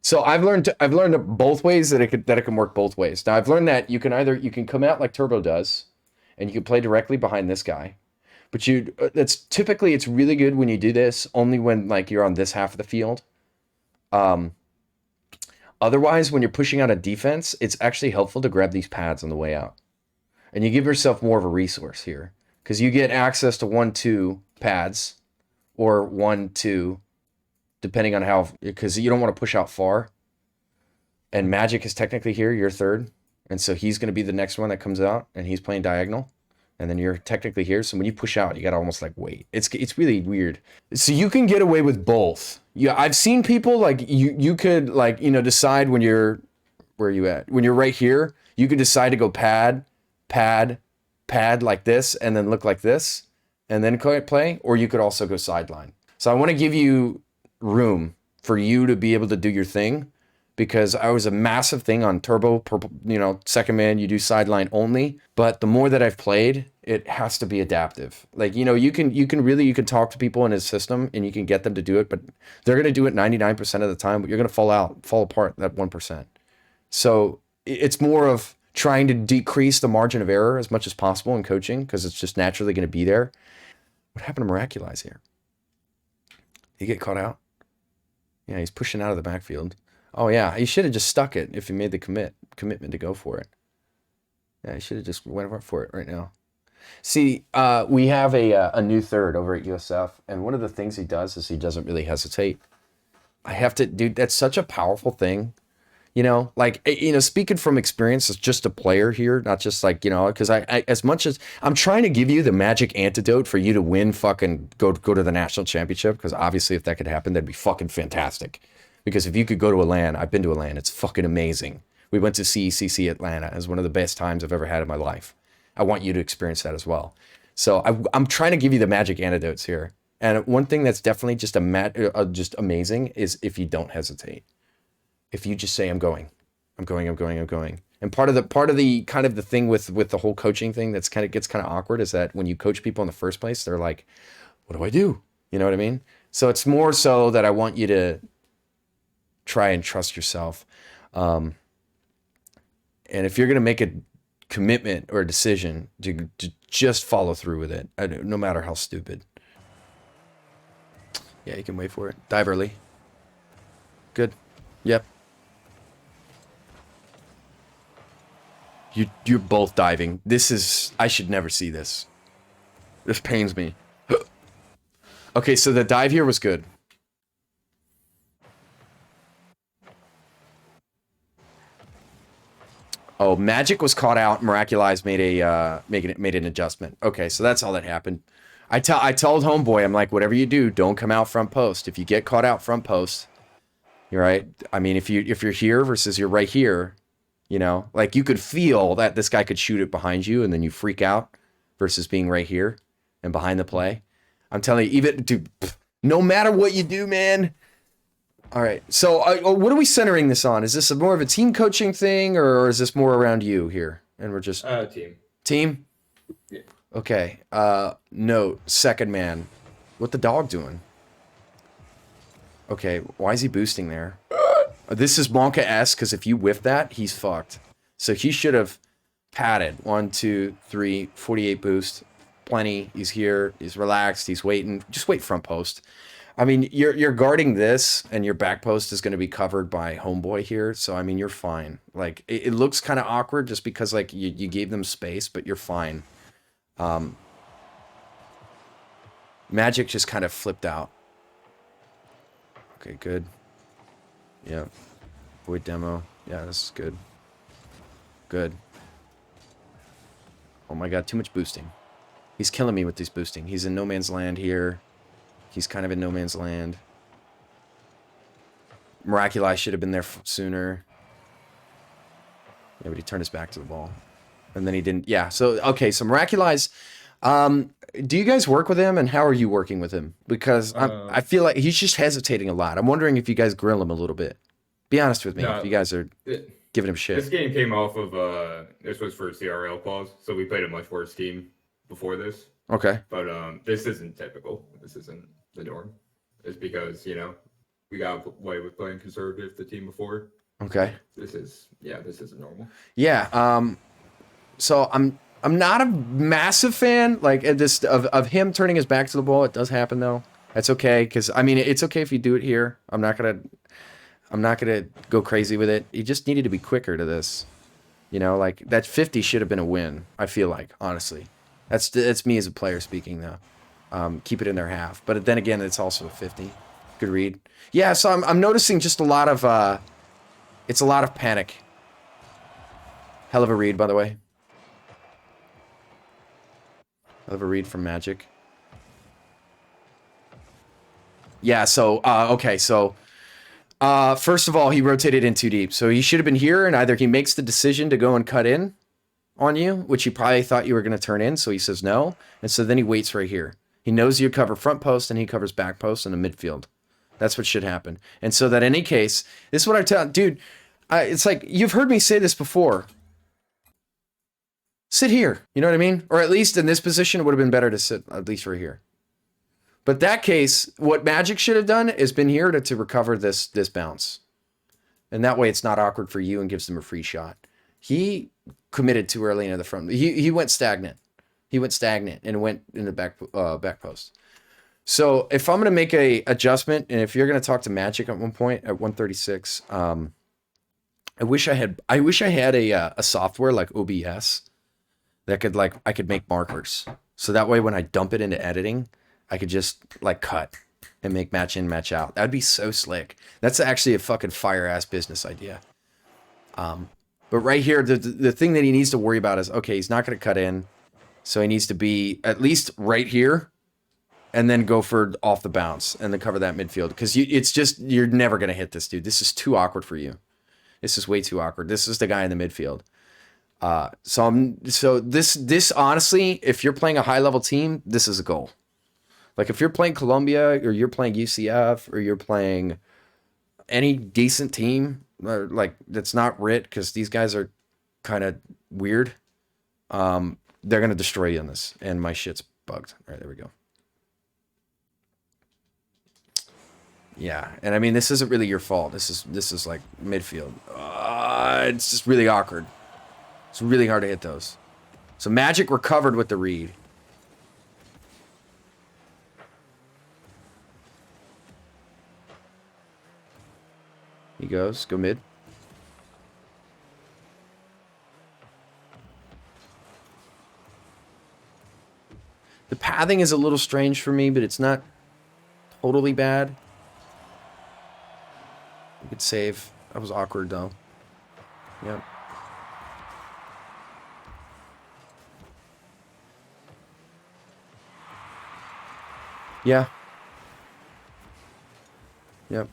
So I've learned both ways that it can work both ways. Now I've learned that you can come out like Turbo does, and you can play directly behind this guy. But that's typically it's really good when you do this only when like you're on this half of the field. Um, Otherwise, when you're pushing out a defense, it's actually helpful to grab these pads on the way out, and you give yourself more of a resource here because you get access to 1-2 pads or 1-2 depending on how because you don't want to push out far. And Magic is technically here, you're third. And so he's going to be the next one that comes out and he's playing diagonal. And then you're technically here. So when you push out, you got to almost like wait. It's really weird. So you can get away with both. Yeah, I've seen people like you could like, decide when you're where are you at? When you're right here, you could decide to go pad, pad, pad like this and then look like this and then play, or you could also go sideline. So I want to give you room for you to be able to do your thing because I was a massive thing on Turbo, purple, second man, you do sideline only. But the more that I've played, it has to be adaptive. Like, you can talk to people in his system and you can get them to do it, but they're going to do it 99% of the time, but you're going to fall apart that 1%. So it's more of trying to decrease the margin of error as much as possible in coaching because it's just naturally going to be there. What happened to Miraculize here? He get caught out? Yeah, he's pushing out of the backfield. Oh yeah, he should have just stuck it if he made the commitment to go for it. Yeah, he should have just went for it right now. See, we have a new third over at USF, and one of the things he does is he doesn't really hesitate. I have to, dude. That's such a powerful thing. Speaking from experience as just a player here, not just like, because as much as I'm trying to give you the magic antidote for you to win, fucking go to the national championship, because obviously if that could happen, that'd be fucking fantastic. Because if you could go to Atlanta, I've been to Atlanta, it's fucking amazing. We went to CECC Atlanta. It was one of the best times I've ever had in my life. I want you to experience that as well. So I'm trying to give you the magic antidotes here. And one thing that's definitely just amazing is if you don't hesitate. If you just say I'm going. And part of the kind of the thing with the whole coaching thing that's kind of gets kind of awkward is that when you coach people in the first place, they're like, what do I do? You know what I mean? So it's more so that I want you to try and trust yourself. And if you're going to make a commitment or a decision to just follow through with it, no matter how stupid. Yeah, you can wait for it. Dive early. Good. Yep. You're both diving. I should never see this. This pains me. Okay, so the dive here was good. Oh, Magic was caught out. Miraculized made an adjustment. Okay, so that's all that happened. I told Homeboy, I'm like, whatever you do, don't come out front post. If you get caught out front post, you're right. I mean, if you're here versus you're right here, like you could feel that this guy could shoot it behind you and then you freak out versus being right here and behind the play. I'm telling you, even dude, no matter what you do, man. All right. So what are we centering this on? Is this more of a team coaching thing or is this more around you here? And we're just team. Yeah. Okay. Note, second man. What the dog doing? Okay. Why is he boosting there? This is Monka-esque because if you whiff that, he's fucked. So he should have padded. 1, 2, 3, 48 boost. Plenty. He's here. He's relaxed. He's waiting. Just wait front post. I mean, you're guarding this, and your back post is going to be covered by Homeboy here. So, I mean, you're fine. Like, it looks kind of awkward just because, like, you gave them space, but you're fine. Magic just kind of flipped out. Okay, good. Yeah. Void demo. Yeah, this is good. Good. Oh my god, too much boosting. He's killing me with this boosting. He's in no man's land here. He's kind of in no man's land. Miraculous should have been there sooner. Yeah, but he turned his back to the ball. And then he didn't. Yeah, so, okay, so Miraculous. Do you guys work with him, and how are you working with him? Because I feel like he's just hesitating a lot. I'm wondering if you guys grill him a little bit. Be honest with me if you guys are giving him shit. This game came off of this was for CRL clause, so we played a much worse team before this. Okay. But this isn't typical. This isn't the norm. It's because we got away with playing conservative the team before. Okay. This isn't normal. Yeah. So I'm not a massive fan like this of him turning his back to the ball. It does happen though. That's okay because I mean it's okay if you do it here. I'm not gonna go crazy with it. You just needed to be quicker to this. You know, like that 50 should have been a win. I feel like honestly, that's me as a player speaking though. Keep it in their half, but then again, it's also a 50. Good read. Yeah, so I'm noticing just a lot of it's a lot of panic. Hell of a read, by the way. Hell of a read from Magic. Yeah, so okay, so first of all, he rotated in too deep. So he should have been here, and either he makes the decision to go and cut in on you, which he probably thought you were going to turn in, so he says no. And so then he waits right here. He knows you cover front post, and he covers back post in the midfield. That's what should happen. And so that in any case, this is what I tell, dude, it's like, you've heard me say this before. Sit here, you know what I mean? Or at least in this position, it would have been better to sit at least right here. But that case, what Magic should have done is been here to recover this bounce. And that way it's not awkward for you and gives them a free shot. He committed too early into the front. He went stagnant. He went stagnant and went in the back post. So if I'm going to make a adjustment, and if you're going to talk to Magic at one point at 136, I wish I had a software like OBS that could I could make markers. So that way when I dump it into editing, I could just cut and make match in, match out. That'd be so slick. That's actually a fucking fire ass business idea. But right here, the thing that he needs to worry about is, okay, he's not going to cut in. So he needs to be at least right here and then go for off the bounce and then cover that midfield. Because you're never going to hit this dude. This is too awkward for you. This is way too awkward. This is the guy in the midfield. So this honestly, if you're playing a high level team, this is a goal. Like if you're playing Colombia or you're playing UCF or you're playing any decent team, that's not RIT because these guys are kind of weird. They're gonna destroy you in this, and my shit's bugged. All right, there we go. Yeah, and I mean this isn't really your fault. This is like midfield. It's just really awkward. It's really hard to hit those. So Magic recovered with the read. He goes, go mid. The pathing is a little strange for me, but it's not totally bad. Good save. That was awkward though. Yep. Yeah. Yep.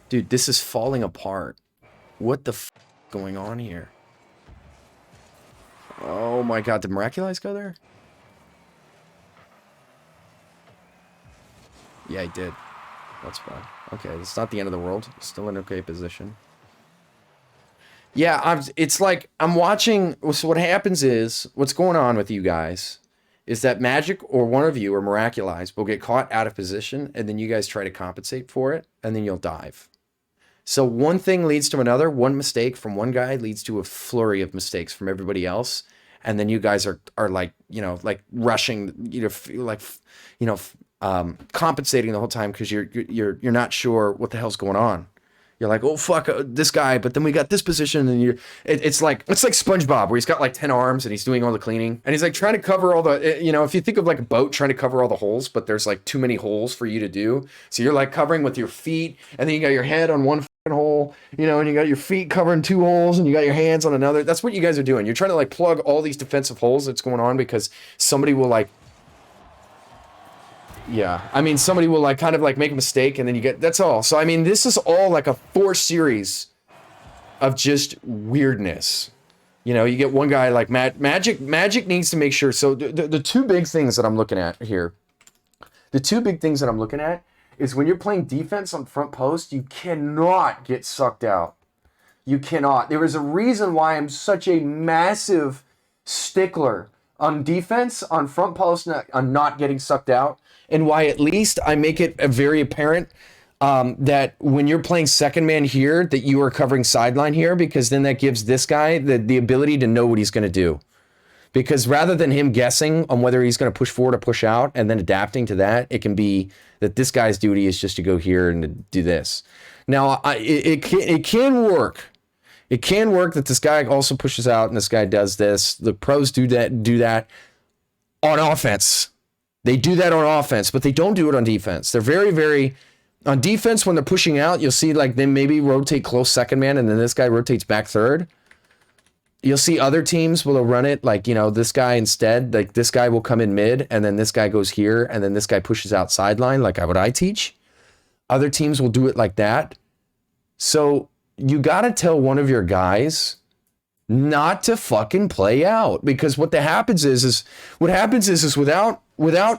Dude, this is falling apart. What the f going on here? Oh my god, did Miraculous go there? Yeah, he did. That's fine. Okay, it's not the end of the world. Still in okay position. Yeah, it's like I'm watching. So what happens is, what's going on with you guys is that Magic or one of you or Miraculous will get caught out of position, and then you guys try to compensate for it, and then you'll dive. So one thing leads to another. One mistake from one guy leads to a flurry of mistakes from everybody else, and then you guys are like rushing, compensating the whole time because you're not sure what the hell's going on. You're like, oh fuck, this guy, but then we got this position, and it's like SpongeBob where he's got like 10 arms and he's doing all the cleaning, and he's like trying to cover all the, if you think of like a boat trying to cover all the holes, but there's like too many holes for you to do, so you're like covering with your feet, and then you got your head on one fucking hole, and you got your feet covering 2 holes, and you got your hands on another. That's what you guys are doing. You're trying to like plug all these defensive holes that's going on because somebody will like. Yeah, I mean, somebody will like kind of like make a mistake and then you get, that's all. So, I mean, this is all like a 4 series of just weirdness. You get one guy like Magic needs to make sure. So the 2 big things that I'm looking at here, is when you're playing defense on front post, you cannot get sucked out. You cannot. There is a reason why I'm such a massive stickler on defense, on front post, on not getting sucked out. And why at least I make it very apparent that when you're playing second man here, that you are covering sideline here, because then that gives this guy the ability to know what he's going to do. Because rather than him guessing on whether he's going to push forward or push out and then adapting to that, it can be that this guy's duty is just to go here and to do this. Now, it can work. It can work that this guy also pushes out and this guy does this. The pros do that on offense. They do that on offense, but they don't do it on defense. They're very, very... On defense, when they're pushing out, you'll see like they maybe rotate close second man and then this guy rotates back third. You'll see other teams will run it like, you know, this guy instead, like this guy will come in mid and then this guy goes here and then this guy pushes out sideline like what I teach. Other teams will do it like that. So you got to tell one of your guys not to fucking play out, because what happens is without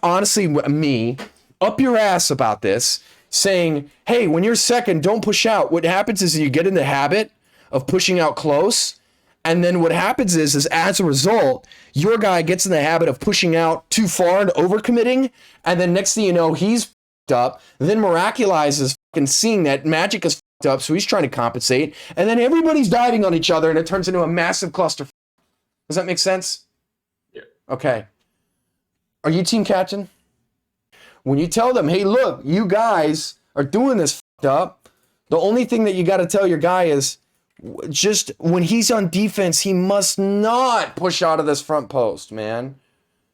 honestly me up your ass about this, saying, hey, when you're second, don't push out. What happens is you get in the habit of pushing out close. And then what happens is as a result, your guy gets in the habit of pushing out too far and overcommitting. And then next thing you know, he's fucked up. Then Miraculous is fucking seeing that Magic is fucked up. So he's trying to compensate. And then everybody's diving on each other and it turns into a massive cluster. Does that make sense? Yeah. Okay. Are you team captain? When you tell them, hey, look, you guys are doing this fucked up, the only thing that you got to tell your guy is just when he's on defense, he must not push out of this front post, man.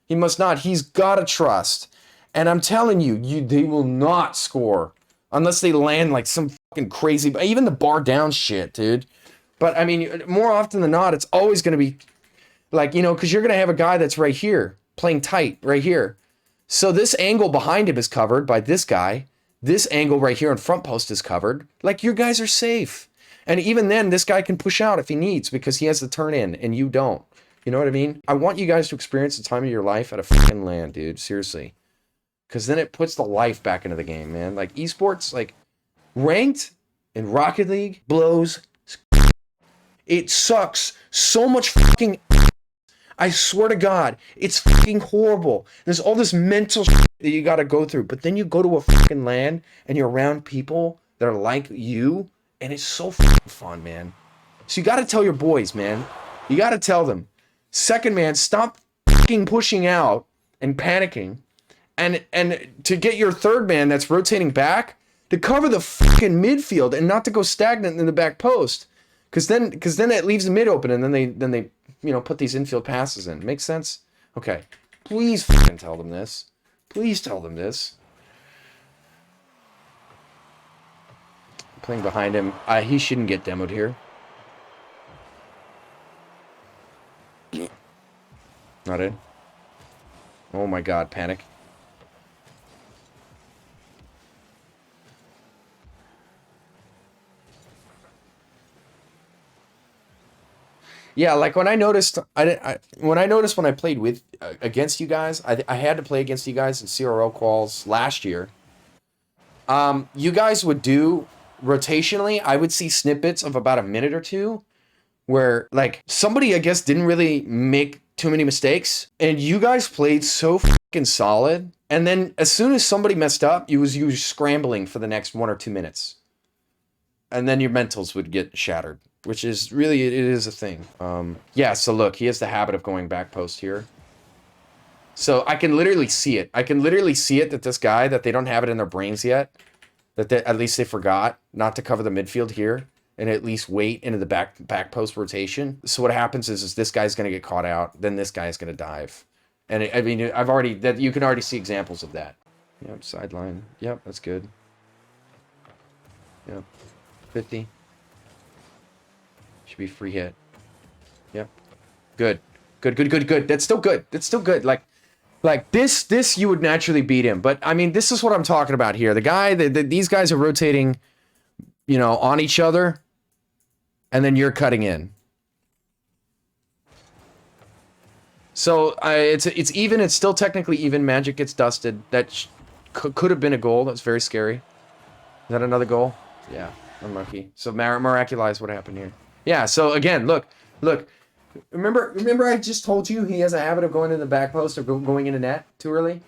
He must not. He's got to trust. And I'm telling you, they will not score unless they land like some fucking crazy, even the bar down shit, dude. But I mean, more often than not, it's always going to be like, you know, because you're going to have a guy that's right here playing tight right here. So this angle behind him is covered by this guy. This angle right here in front post is covered. Like, your guys are safe. And even then, this guy can push out if he needs because he has the turn in and you don't. You know what I mean? I want you guys to experience the time of your life at a fucking LAN, dude. Seriously. Because then it puts the life back into the game, man. Like, esports, like, ranked in Rocket League blows. It sucks so much fucking... I swear to God, it's fucking horrible. There's all this mental shit that you gotta go through. But then you go to a fucking LAN and you're around people that are like you, and it's so fucking fun, man. So you gotta tell your boys, man. You gotta tell them. Second man, stop fucking pushing out and panicking. And to get your third man that's rotating back to cover the fucking midfield and not to go stagnant in the back post. Cause then it leaves the mid open and then they you know, put these infield passes in. Makes sense? Okay. Please fucking tell them this. Please tell them this. Playing behind him. He shouldn't get demoed here. Not in. Oh my God, panic. Yeah, like when I noticed, when I played with against you guys, I had to play against you guys in CRL quals last year. You guys would do rotationally. I would see snippets of about a minute or two, where like somebody I guess didn't really make too many mistakes, and you guys played so fucking solid. And then as soon as somebody messed up, you was scrambling for the next 1 or 2 minutes, and then your mentals would get shattered. Which is really, it is a thing. Yeah, so look, he has the habit of going back post here. So I can literally see it. I can literally see it that this guy, that they don't have it in their brains yet. That at least they forgot not to cover the midfield here. And at least wait into the back post rotation. So what happens is this guy's going to get caught out. Then this guy's going to dive. And I mean, you can already see examples of that. Yep, sideline. Yep, that's good. Yep, 50. Should be free hit. Yep. Good. Good. That's still good. That's still good. Like this you would naturally beat him. But I mean, this is what I'm talking about here. The guy these guys are rotating, you know, on each other, and then you're cutting in. So it's even. It's still technically even. Magic gets dusted. That could have been a goal. That's very scary. Is that another goal? Yeah. Unlucky. So Miraculous, what happened here? Yeah, so again, look. Remember I just told you he has a habit of going in the back post or going into net too early?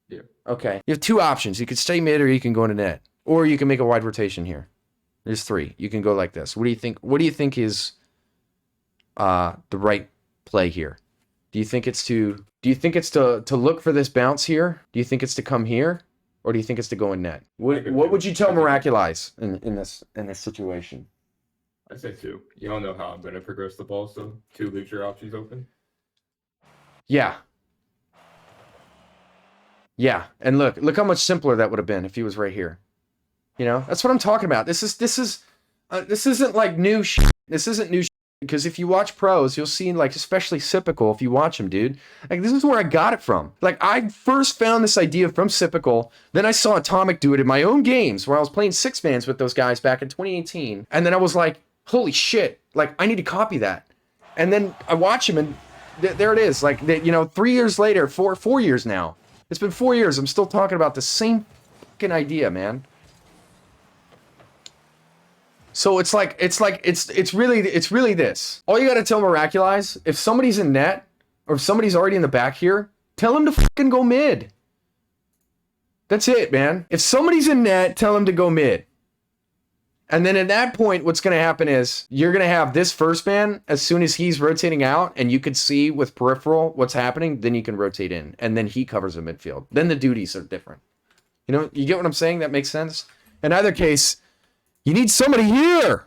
Yeah. Okay. You have two options. You can stay mid or you can go into net. Or you can make a wide rotation here. There's 3. You can go like this. What do you think? What do you think is the right play here? Do you think it's to look for this bounce here? Do you think it's to come here? Or do you think it's to go in net? What would you tell Miraculize in this situation? I say 2. You don't know how I'm gonna progress the ball, so 2 leaves your options open. Yeah. Yeah, and look how much simpler that would have been if he was right here. You know, that's what I'm talking about. This isn't like new shit. This isn't new shit. Because if you watch pros, you'll see, like, especially Sypical, if you watch him, dude, like, this is where I got it from. Like, I first found this idea from Sypical, then I saw Atomic do it in my own games where I was playing 6-mans with those guys back in 2018. And then I was like, holy shit, like, I need to copy that. And then I watch him, and there it is. Like, 3 years later, 4 years now. It's been 4 years. I'm still talking about the same fucking idea, man. So it's really this. All you gotta tell Miraculize, if somebody's in net, or if somebody's already in the back here, tell him to fucking go mid. That's it, man. If somebody's in net, tell him to go mid. And then at that point, what's gonna happen is you're gonna have this first man, as soon as he's rotating out, and you can see with peripheral what's happening, then you can rotate in, and then he covers the midfield. Then the duties are different. You know, you get what I'm saying? That makes sense? In either case, you need somebody here.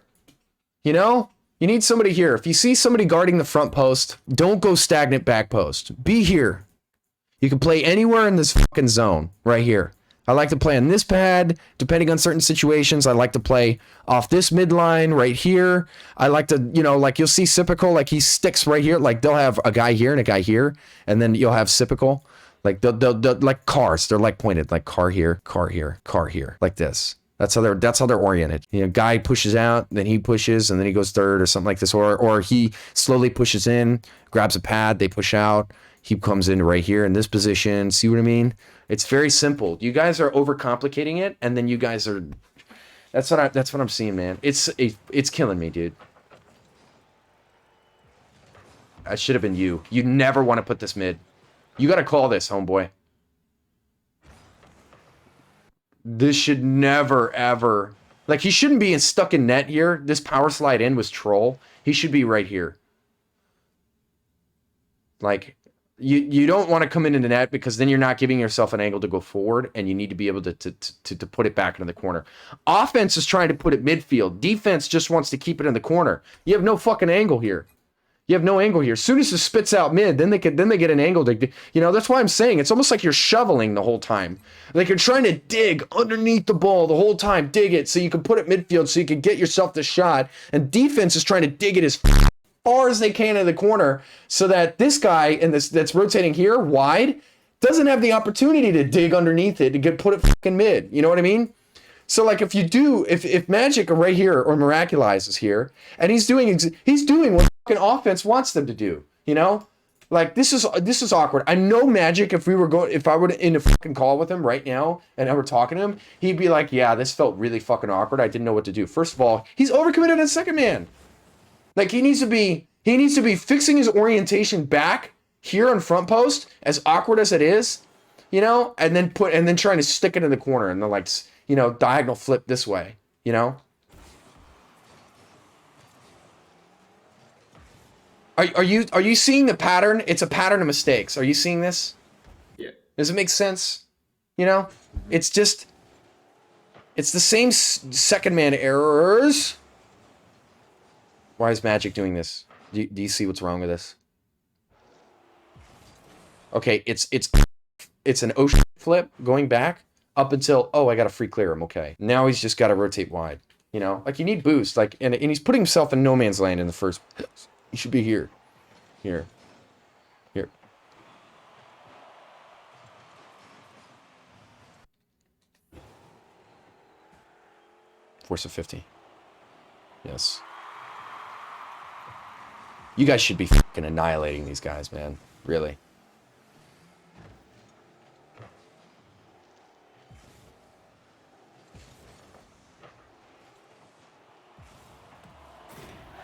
You know? You need somebody here. If you see somebody guarding the front post, don't go stagnant back post. Be here. You can play anywhere in this fucking zone right here. I like to play on this pad, depending on certain situations. I like to play off this midline right here. I like to, like you'll see Sypical, like he sticks right here. Like they'll have a guy here and a guy here, and then you'll have Sypical. Like they'll like cars. They're like pointed, like car here, car here, car here, like this. That's how they're oriented. Guy pushes out, then he pushes, and then he goes third or something like this. Or he slowly pushes in, grabs a pad, they push out. He comes in right here in this position. See what I mean? It's very simple. You guys are overcomplicating it, and then you guys are. That's what I'm seeing, man. It's killing me, dude. I should have been you. You never want to put this mid. You got to call this, homeboy. This should never, ever... Like, he shouldn't be stuck in net here. This power slide in was troll. He should be right here. Like, you don't want to come into the net because then you're not giving yourself an angle to go forward, and you need to be able to put it back into the corner. Offense is trying to put it midfield. Defense just wants to keep it in the corner. You have no fucking angle here. You have no angle here. As soon as it spits out mid, then they get an angle to, that's why I'm saying it's almost like you're shoveling the whole time. Like you're trying to dig underneath the ball the whole time, dig it so you can put it midfield so you can get yourself the shot. And defense is trying to dig it as far as they can in the corner so that this guy that's rotating here wide doesn't have the opportunity to dig underneath it to put it fucking mid. You know what I mean? So like if Magic right here or Miraculize is here and he's doing what fucking offense wants them to do, like this is awkward. I know Magic, if I were in a fucking call with him right now and I were talking to him, he'd be like, yeah, this felt really fucking awkward. I didn't know what to do. First of all, he's overcommitted in second man. Like he needs to be fixing his orientation back here on front post, as awkward as it is, and then trying to stick it in the corner and then like diagonal flip this way, Are you seeing the pattern? It's a pattern of mistakes. Are you seeing this? Yeah. Does it make sense? It's the same second man errors. Why is Magic doing this? Do you see what's wrong with this? Okay, it's an ocean flip going back. Up until, I got to free clear him, okay. Now he's just got to rotate wide, Like, you need boost, like, and he's putting himself in no man's land in the first... He should be here. Here. Here. Force of 50. Yes. You guys should be fucking annihilating these guys, man. Really.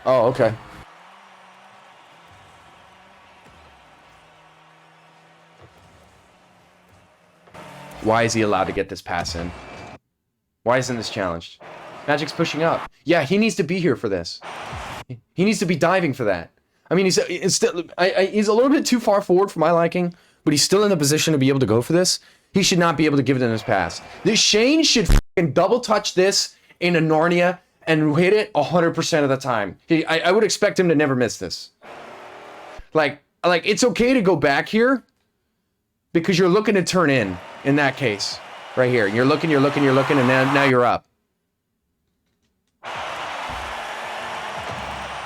Oh, okay. Why is he allowed to get this pass in? Why isn't this challenged? Magic's pushing up. Yeah, he needs to be here for this. He needs to be diving for that. I mean, he's a little bit too far forward for my liking, but he's still in the position to be able to go for this. He should not be able to give it in his pass. This Shane should fucking double touch this in a Narnia and hit it 100% of the time. I would expect him to never miss this. Like it's okay to go back here because you're looking to turn in that case. Right here. You're looking, and now you're up.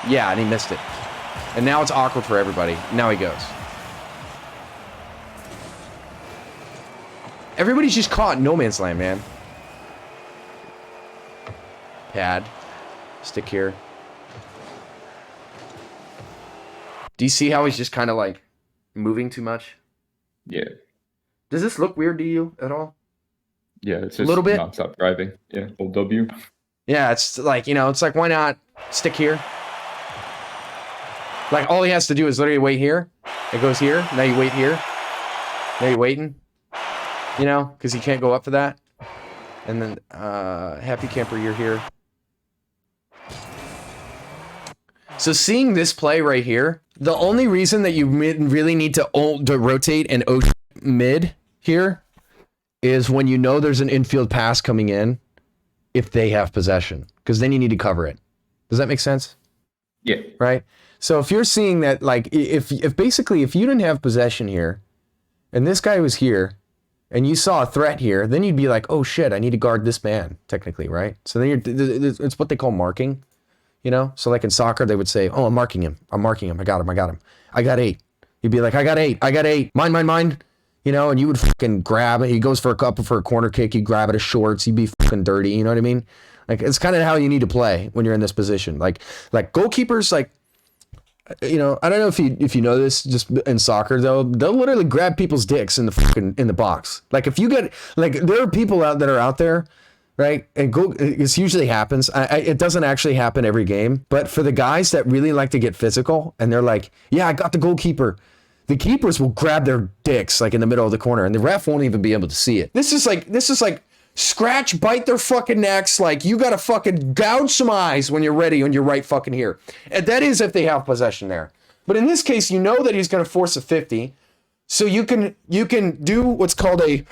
Yeah, and he missed it. And now it's awkward for everybody. Now he goes. Everybody's just caught in no man's land, man. Pad. Stick here. Do you see how he's just kind of like moving too much? Yeah. Does this look weird to you at all? Yeah, it's just a little bit. Non-stop driving. Yeah, old W. Yeah, it's like, it's like, why not stick here? Like, all he has to do is literally wait here. It goes here. Now you wait here. Now you're waiting. Because he can't go up for that. And then, Happy Camper, you're here. So seeing this play right here, the only reason that you really need to rotate and mid here is when you know there's an infield pass coming in if they have possession, because then you need to cover it. Does that make sense? Yeah. Right? So if you're seeing that, like, if you didn't have possession here and this guy was here and you saw a threat here, then you'd be like, oh shit, I need to guard this man, technically, right? So then it's what they call marking, So like in soccer, they would say, oh, I'm marking him. I got him. I got 8. You'd be like, I got 8. Mine. And you would fucking grab it. He goes for a corner kick. You grab it as shorts. You'd be fucking dirty. You know what I mean? Like, it's kind of how you need to play when you're in this position. Like goalkeepers, like, I don't know if you know this, just in soccer though, they'll literally grab people's dicks in the box. Like if you get, like, there are people that are out there, right? And this usually happens. It doesn't actually happen every game, but for the guys that really like to get physical and they're like, yeah, I got the goalkeeper. The keepers will grab their dicks like in the middle of the corner and the ref won't even be able to see it. This is like scratch, bite their fucking necks. Like, you got to fucking gouge some eyes when you're ready and you're right fucking here. And that is if they have possession there. But in this case, you know that he's going to force a 50. So you can do what's called a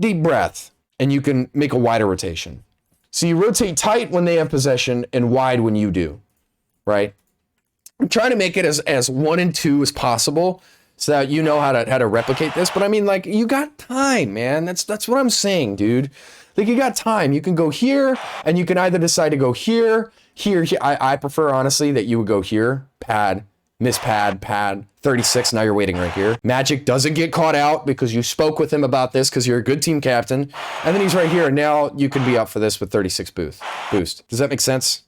deep breath and you can make a wider rotation. So you rotate tight when they have possession and wide when you do, right? I'm trying to make it as 1 and 2 as possible so that you know how to replicate this. But I mean, like, you got time, man. That's what I'm saying, dude. Like, you got time. You can go here, and you can either decide to go here. I prefer, honestly, that you would go here. Pad, miss pad, 36. Now you're waiting right here. Magic doesn't get caught out because you spoke with him about this because you're a good team captain. And then he's right here. And now you can be up for this with 36 boost. Does that make sense?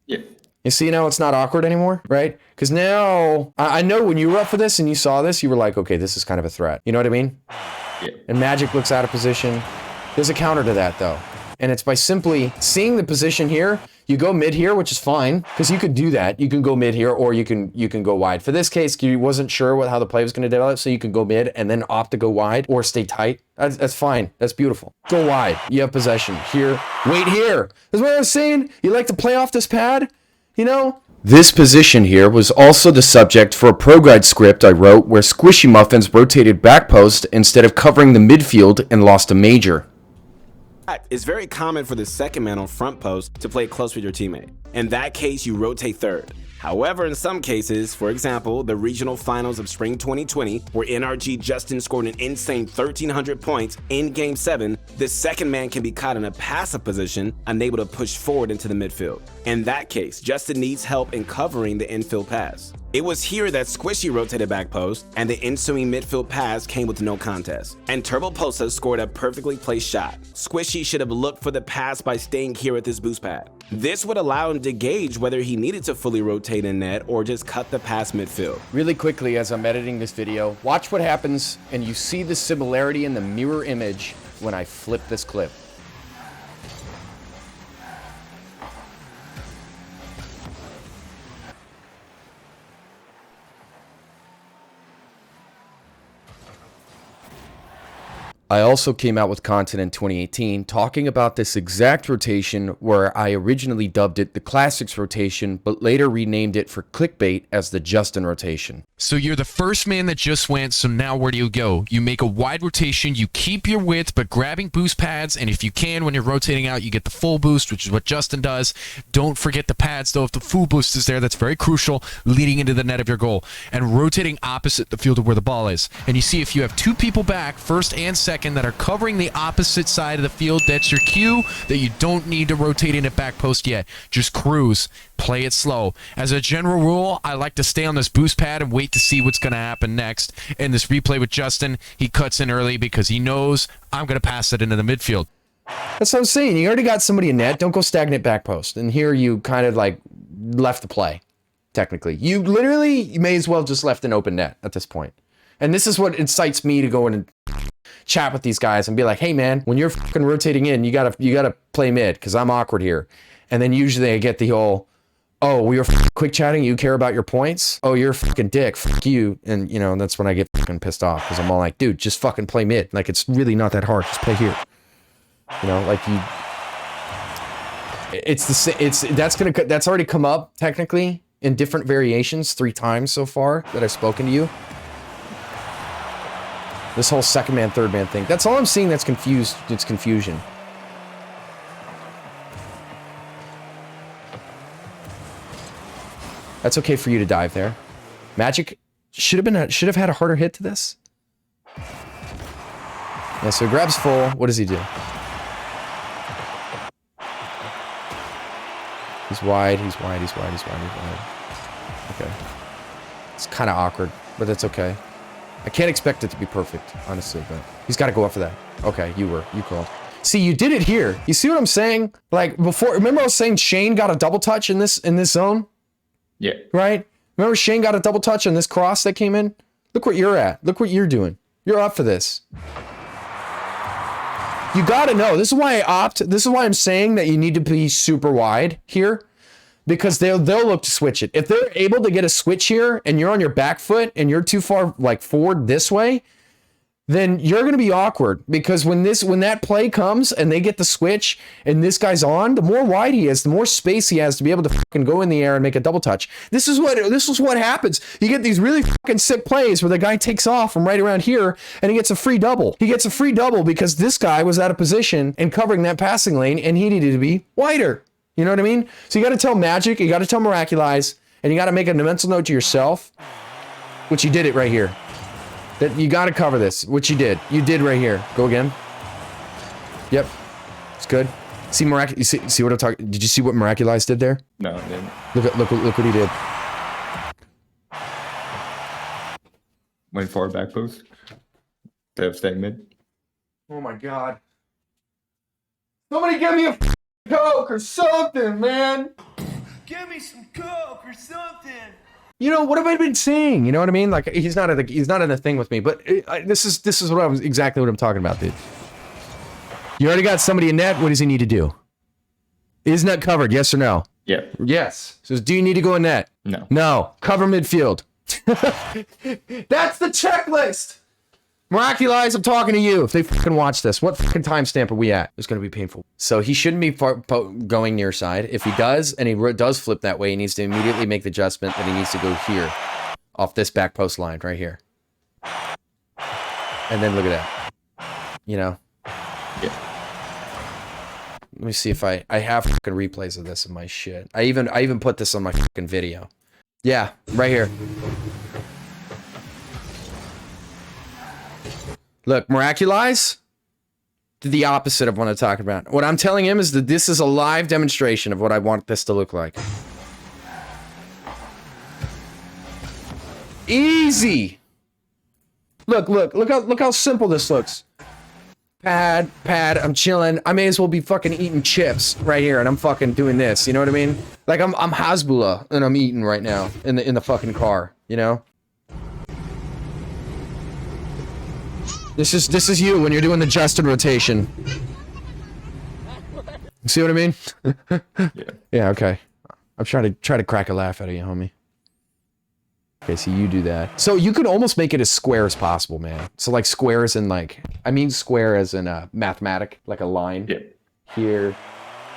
Yeah. You see now it's not awkward anymore, right? Because now, I know when you were up for this and you saw this, you were like, okay, this is kind of a threat. You know what I mean? Yeah. And Magic looks out of position. There's a counter to that, though. And it's by simply seeing the position here, you go mid here, which is fine, because you could do that. You can go mid here, or you can go wide. For this case, you wasn't sure how the play was going to develop, so you can go mid and then opt to go wide or stay tight. That's fine. That's beautiful. Go wide. You have possession. Here. Wait here. That's what I was saying. You like to play off this pad? This position here was also the subject for a pro guide script I wrote where Squishy Muffins rotated back post instead of covering the midfield and lost a major. It's very common for the second man on front post to play close with your teammate. In that case, you rotate third. However, in some cases, for example, the regional finals of spring 2020, where NRG Justin scored an insane 1,300 points in Game 7, the second man can be caught in a passive position, unable to push forward into the midfield. In that case, Justin needs help in covering the infield pass. It was here that Squishy rotated back post, and the ensuing midfield pass came with no contest. And Turbo Posa scored a perfectly placed shot. Squishy should have looked for the pass by staying here at this boost pad. This would allow him to gauge whether he needed to fully rotate in net or just cut the pass midfield. Really quickly, as I'm editing this video, watch what happens and you see the similarity in the mirror image when I flip this clip. I also came out with content in 2018 talking about this exact rotation where I originally dubbed it the Classics rotation, but later renamed it for clickbait as the Justin rotation. So you're the first man that just went, so now where do you go? You make a wide rotation, you keep your width, but grabbing boost pads, and if you can, when you're rotating out, you get the full boost, which is what Justin does. Don't forget the pads, though. If the full boost is there, that's very crucial, leading into the net of your goal. And rotating opposite the field of where the ball is. And you see if you have two people back, first and second, that are covering the opposite side of the field, that's your cue that you don't need to rotate in at back post yet. Just cruise. Play it slow. As a general rule, I like to stay on this boost pad and wait to see what's going to happen next. In this replay with Justin, he cuts in early because he knows I'm going to pass it into the midfield. That's what I'm saying. You already got somebody in net. Don't go stagnant back post. And here you kind of like left the play, technically. You may as well just left an open net at this point. And this is what incites me to go in and chat with these guys and be like, hey man, when you're fucking rotating in, you gotta play mid because I'm awkward here. And then usually I get the whole, oh, we were quick chatting, you care about your points? Oh, you're a fucking dick, fuck you. And you know, that's when I get fucking pissed off because I'm all like, dude, just fucking play mid. Like, it's really not that hard, just play here. You know, like that's already come up technically in different variations 3 times so far that I've spoken to you. This whole second man, third man thing. That's all I'm seeing that's confused. It's confusion. That's okay for you to dive there. Magic should have had a harder hit to this. Yeah, so he grabs full. What does he do? He's wide, he's wide, he's wide, he's wide, he's wide. Okay. It's kind of awkward, but that's okay. I can't expect it to be perfect, honestly, but he's got to go up for that. Okay, you called. See, you did it here. You see what I'm saying? Like before, remember I was saying Shane got a double touch in this zone? Yeah. Right? Remember Shane got a double touch on this cross that came in? Look what you're at. Look what you're doing. You're up for this. You got to know. This is why I'm saying that you need to be super wide here. Because they'll look to switch it. If they're able to get a switch here and you're on your back foot and you're too far like forward this way, then you're going to be awkward because when that play comes and they get the switch and this guy's on, the more wide he is, the more space he has to be able to fucking go in the air and make a double touch. This is what happens. You get these really fucking sick plays where the guy takes off from right around here and he gets a free double. He gets a free double because this guy was out of position and covering that passing lane and he needed to be wider. You know what I mean? So you got to tell Magic, you got to tell Miraculize, and you got to make a mental note to yourself, which you did it right here. That you got to cover this, which you did. You did right here. Go again. Yep. It's good. See see what I'm talking? Did you see what Miraculize did there? No, I didn't. Look what he did. Went forward back post. Instead of staying mid. Oh my god. Somebody give me a Coke or something, man. Give me some Coke or something. You know, what have I been saying? You know what I mean? Like, he's not in the thing with me, but this is exactly what I'm talking about, dude. You already got somebody in net. What does he need to do? Is net covered? Yes or no? Yeah. Yes. So do you need to go in net? No. No. Cover midfield. That's the checklist. Miraculize, I'm talking to you. If they fucking watch this, what fucking timestamp are we at? It's going to be painful. So he shouldn't be going near side. If he does, and he does flip that way, he needs to immediately make the adjustment that he needs to go here, off this back post line right here. And then look at that. You know? Yeah. Let me see if I have fucking replays of this in my shit. I even put this on my fucking video. Yeah, right here. Look, Miraculize did the opposite of what I'm talking about. What I'm telling him is that this is a live demonstration of what I want this to look like. Easy. Look how simple this looks. Pad, I'm chilling. I may as well be fucking eating chips right here, and I'm fucking doing this. You know what I mean? Like I'm Hasbullah, and I'm eating right now in the fucking car. You know? This is you when you're doing the Justin rotation. See what I mean? Yeah. Yeah. Okay. I'm trying to crack a laugh out of you, homie. Okay, so you do that. So you could almost make it as square as possible, man. So like squares in like, I mean square as in a mathematic, like a line. Yeah. Here,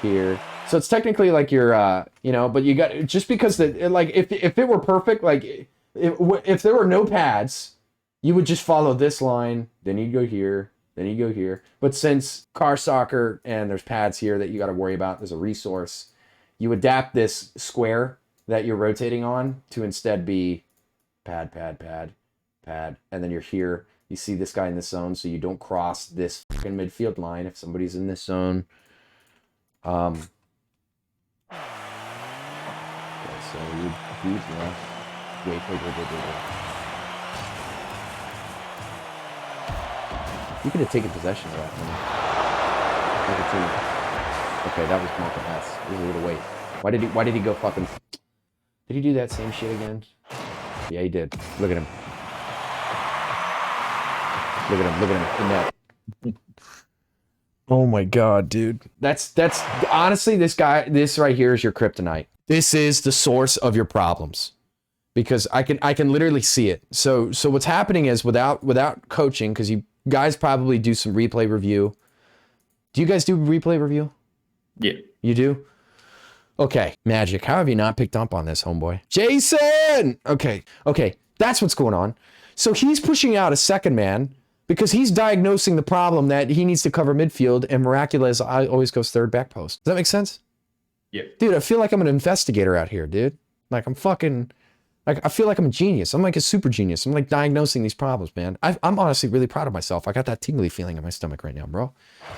here. So it's technically like you're, you know, but you got, just because like, if it were perfect, like if there were no pads, you would just follow this line, then you'd go here, then you go here. But since car soccer and there's pads here that you got to worry about, there's a resource, you adapt this square that you're rotating on to instead be pad, pad, pad, pad, and then you're here. You see this guy in this zone, so you don't cross this fucking midfield line if somebody's in this zone. Okay, so you do left. Wait. You could have taken possession of that one. Okay, that was Malcolm S. He was a little wait. Why did he go fucking... Did he do that same shit again? Yeah, he did. Look at him. Look at him in that. Oh my god, dude. That's honestly, this right here is your kryptonite. This is the source of your problems. Because I can literally see it. So what's happening is without coaching, because you guys probably do some replay review. Do you guys do replay review? Yeah. You do? Okay, Magic, how have you not picked up on this, homeboy? Jason! Okay, that's what's going on. So he's pushing out a second man because he's diagnosing the problem that he needs to cover midfield, and Miraculous always goes third back post. Does that make sense? Yeah. Dude, I feel like I'm an investigator out here, dude. Like, I'm fucking... Like, I feel like I'm a genius. I'm like a super genius. I'm like diagnosing these problems, man. I'm honestly really proud of myself. I got that tingly feeling in my stomach right now, bro.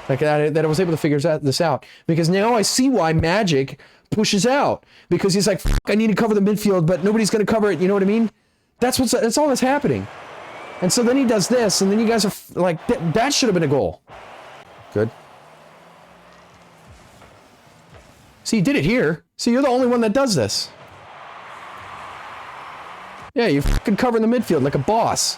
Like that I was able to figure this out. Because now I see why Magic pushes out. Because he's like, fuck, I need to cover the midfield, but nobody's going to cover it. You know what I mean? That's all that's happening. And so then he does this, and then you guys are like, that should have been a goal. Good. See, you did it here. See, you're the only one that does this. Yeah, you fucking cover the midfield like a boss.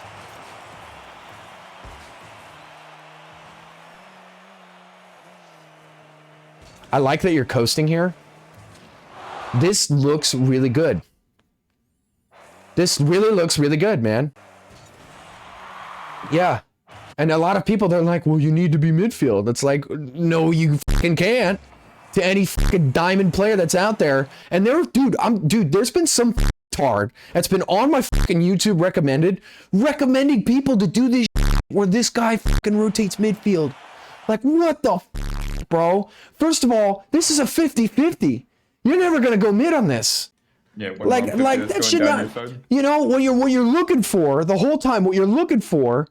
I like that you're coasting here. This looks really good. This really looks really good, man. Yeah. And a lot of people, they're like, well, you need to be midfield. It's like, no, you fucking can't. To any fucking diamond player that's out there. And dude, there's been some tard that's been on my fucking YouTube recommending people to do this where this guy fucking rotates midfield. Like, what the fuck, bro? First of all, this is a 50-50. You're never gonna go mid on this. Yeah, like that should not, you know, what you're looking for the whole time, what you're looking for,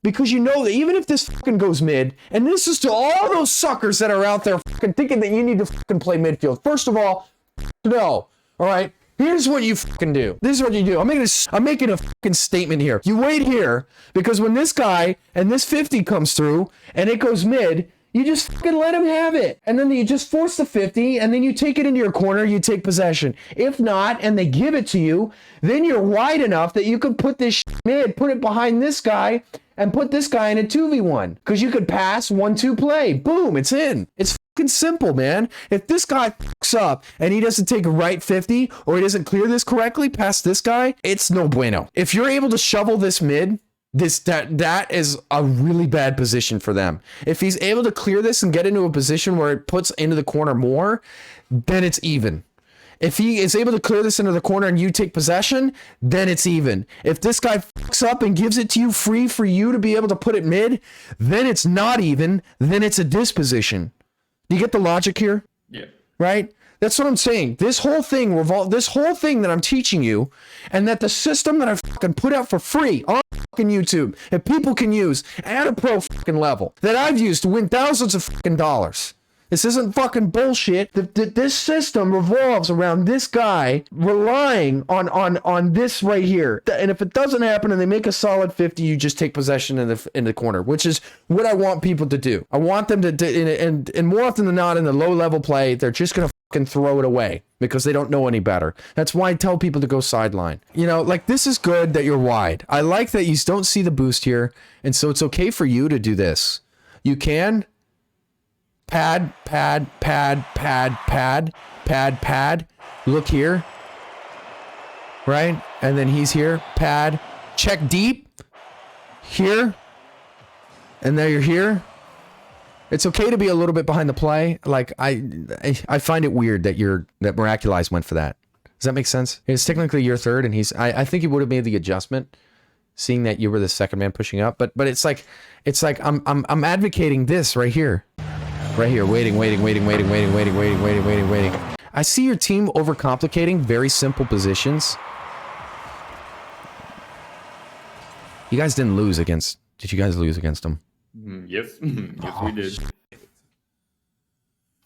because you know that even if this fucking goes mid, and this is to all those suckers that are out there fucking thinking that you need to fucking play midfield. First of all, no. All right. Here's what you fucking do. This is what you do. I'm making a fucking statement here. You wait here, because when this guy and this 50 comes through and it goes mid, you just fucking let him have it. And then you just force the 50, and then you take it into your corner, you take possession. If not, and they give it to you, then you're wide enough that you could put this mid, put it behind this guy, and put this guy in a 2v1. Because you could pass 1-2 play. Boom, it's in. It's fucking simple, man. If this guy fucks up and he doesn't take a right 50, or he doesn't clear this correctly past this guy, it's no bueno. If you're able to shovel this mid, that is a really bad position for them. If he's able to clear this and get into a position where it puts into the corner more, then it's even. If he is able to clear this into the corner and you take possession, then it's even. If this guy fucks up and gives it to you free for you to be able to put it mid, then it's not even. Then it's a disposition. Do you get the logic here? Yeah. Right? That's what I'm saying. This whole thing that I'm teaching you, and that the system that I fucking put out for free on fucking YouTube, that people can use at a pro fucking level, that I've used to win thousands of fucking dollars. This isn't fucking bullshit. This system revolves around this guy relying on this right here. And if it doesn't happen and they make a solid 50, you just take possession in the corner, which is what I want people to do. I want them to and more often than not in the low level play, they're just gonna fucking throw it away because they don't know any better. That's why I tell people to go sideline. You know, like, this is good that you're wide. I like that you don't see the boost here, and so it's okay for you to do this. You can pad, pad, pad, pad, pad, pad, pad. Look here. right? And then he's here, pad, check deep, here, and now you're here. It's okay to be a little bit behind the play. Like I find it weird that Miraculous went for that. Does that make sense? It's technically your third, and I think he would have made the adjustment, seeing that you were the second man pushing up. But it's like I'm advocating this right here, waiting. I see your team overcomplicating very simple positions. You guys didn't lose against. Did you guys lose against them? Yes, yes, we did.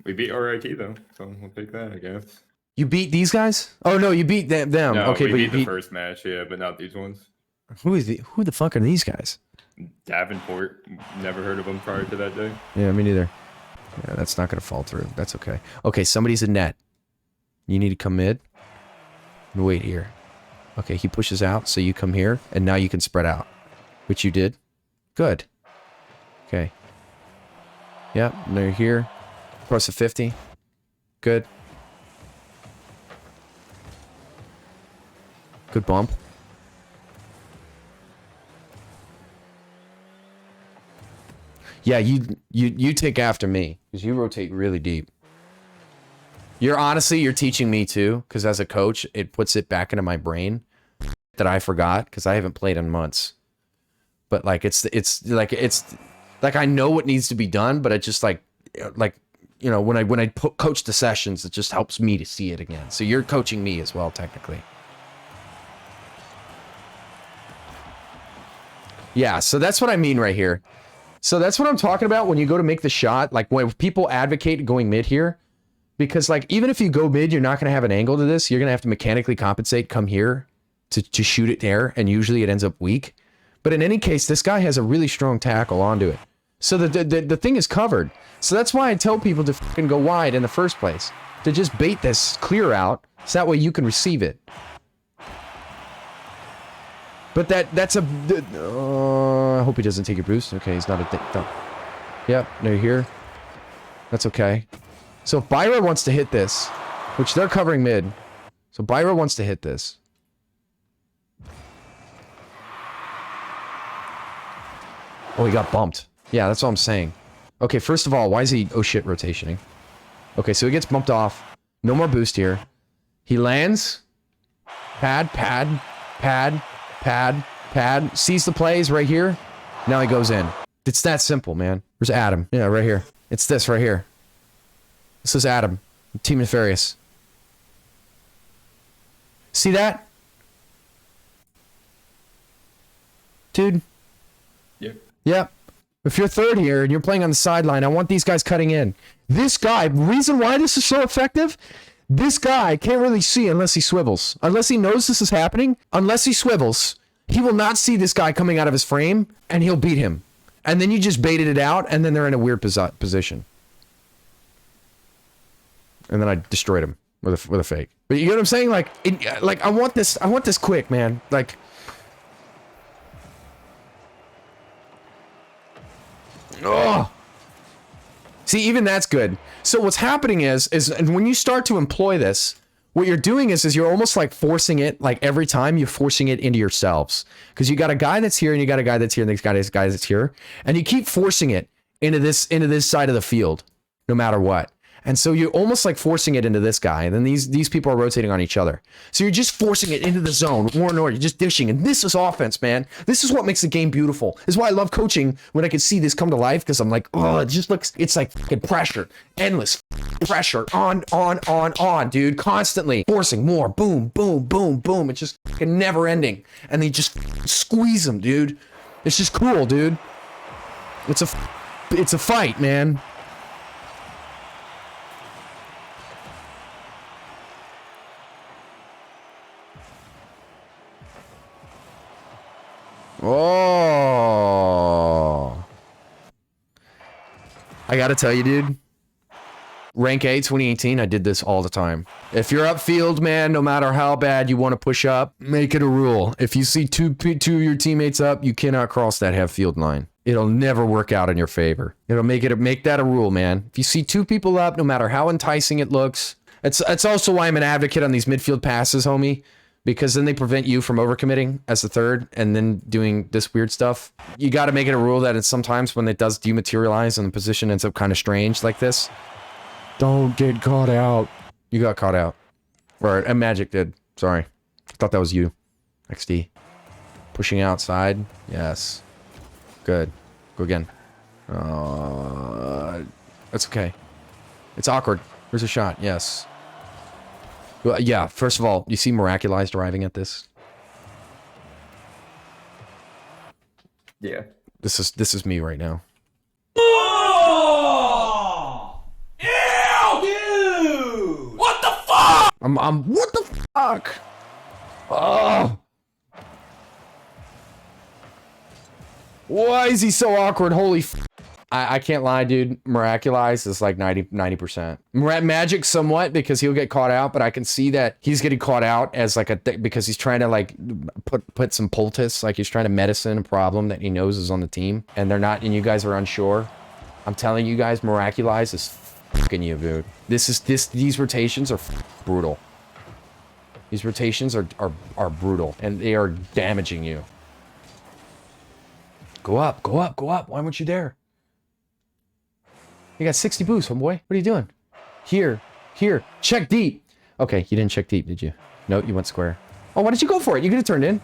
We beat RIT though, so we'll take that, I guess. You beat these guys? Oh no, you beat them. No, Okay, we but beat the first match, yeah, but not these ones. Who the fuck are these guys? Davenport, never heard of them prior to that day. Yeah, me neither. Yeah, that's not gonna fall through. That's okay. Okay, somebody's in net. You need to come mid. And wait here. Okay, he pushes out, so you come here, and now you can spread out. Which you did. Good. Okay. Yep, now you're here. Plus a 50. Good. Good bump. Yeah, you take after me, because you rotate really deep. You're teaching me too, because as a coach, it puts it back into my brain that I forgot, because I haven't played in months. But like it's like I know what needs to be done, but it just like you know, when I coach the sessions, it just helps me to see it again. So you're coaching me as well, technically. Yeah, so that's what I mean right here. So that's what I'm talking about when you go to make the shot. Like when people advocate going mid here, because like even if you go mid, you're not going to have an angle to this. You're going to have to mechanically compensate, come here to shoot it there, and usually it ends up weak. But in any case, this guy has a really strong tackle onto it. So the thing is covered. So that's why I tell people to fucking go wide in the first place. To just bait this clear out, so that way you can receive it. But that's a... I hope he doesn't take your boost. Okay, he's not a thing. No. Yep, no, you're here. That's okay. So if Byra wants to hit this, which they're covering mid. So Byra wants to hit this. Oh, he got bumped. Yeah, that's what I'm saying. Okay, first of all, why is he... Oh shit, rotationing. Okay, so he gets bumped off. No more boost here. He lands. Pad. Sees the plays right here. Now he goes in. It's that simple, man. Where's Adam? Yeah, right here. It's this right here. This is Adam. Team Nefarious. See that? Dude. Yep. If you're third here and you're playing on the sideline, I want these guys cutting in. This guy, reason why this is so effective, this guy can't really see unless he swivels. Unless he knows this is happening, unless he swivels, he will not see this guy coming out of his frame, and he'll beat him. And then you just baited it out, and then they're in a weird position. And then I destroyed him with a fake. But you know what I'm saying? Like I want this quick, man. Like... Oh, see, even that's good. So what's happening is when you start to employ this, what you're doing is you're almost like forcing it. Like every time you're forcing it into yourselves, because you got a guy that's here and you got a guy that's here and this guy that's here, and you keep forcing it into this side of the field, no matter what. And so you're almost like forcing it into this guy, and then these people are rotating on each other. So you're just forcing it into the zone more and more. You're just dishing, and this is offense, man. This is what makes the game beautiful. This is why I love coaching when I can see this come to life, because I'm like, oh, it just looks, it's like fucking pressure, endless pressure, on, dude, constantly forcing more, boom, boom, boom, boom. It's just fucking never ending, and they just squeeze them, dude. It's just cool, dude. It's a fight, man. Oh, I gotta tell you, dude, rank A 2018, I did this all the time. If you're upfield, man, no matter how bad you want to push up, make it a rule. If you see two of your teammates up, you cannot cross that half field line. It'll never work out in your favor. It'll make that a rule, man. If you see two people up, no matter how enticing it looks, it's also why I'm an advocate on these midfield passes, homie. because then they prevent you from overcommitting as the third and then doing this weird stuff. You got to make it a rule that it's sometimes when it does dematerialize and the position ends up kind of strange like this. Don't get caught out. You got caught out. Or Magic did. Sorry. I thought that was you. XD. Pushing outside. Yes. Good. Go again. That's okay. It's awkward. There's a shot. Yes. Well, yeah, first of all, you see Miraculized arriving at this? Yeah. This is me right now. Oh! Ew! Dude! What the fuck? I'm what the fuck? Oh. Why is he so awkward? Holy f. I can't lie, dude. Miraculized is like 90%. Magic somewhat because he'll get caught out, but I can see that he's getting caught out as like because he's trying to like put some poultice, like he's trying to medicine a problem that he knows is on the team, and they're not, and you guys are unsure. I'm telling you guys, Miraculized is fucking you, dude. These rotations are brutal. These rotations are brutal, and they are damaging you. Go up, go up, go up. Why weren't you there? You got 60 boosts, homeboy. What are you doing? Here. Check deep. Okay, you didn't check deep, did you? No, you went square. Oh, why did you go for it? You could have turned in.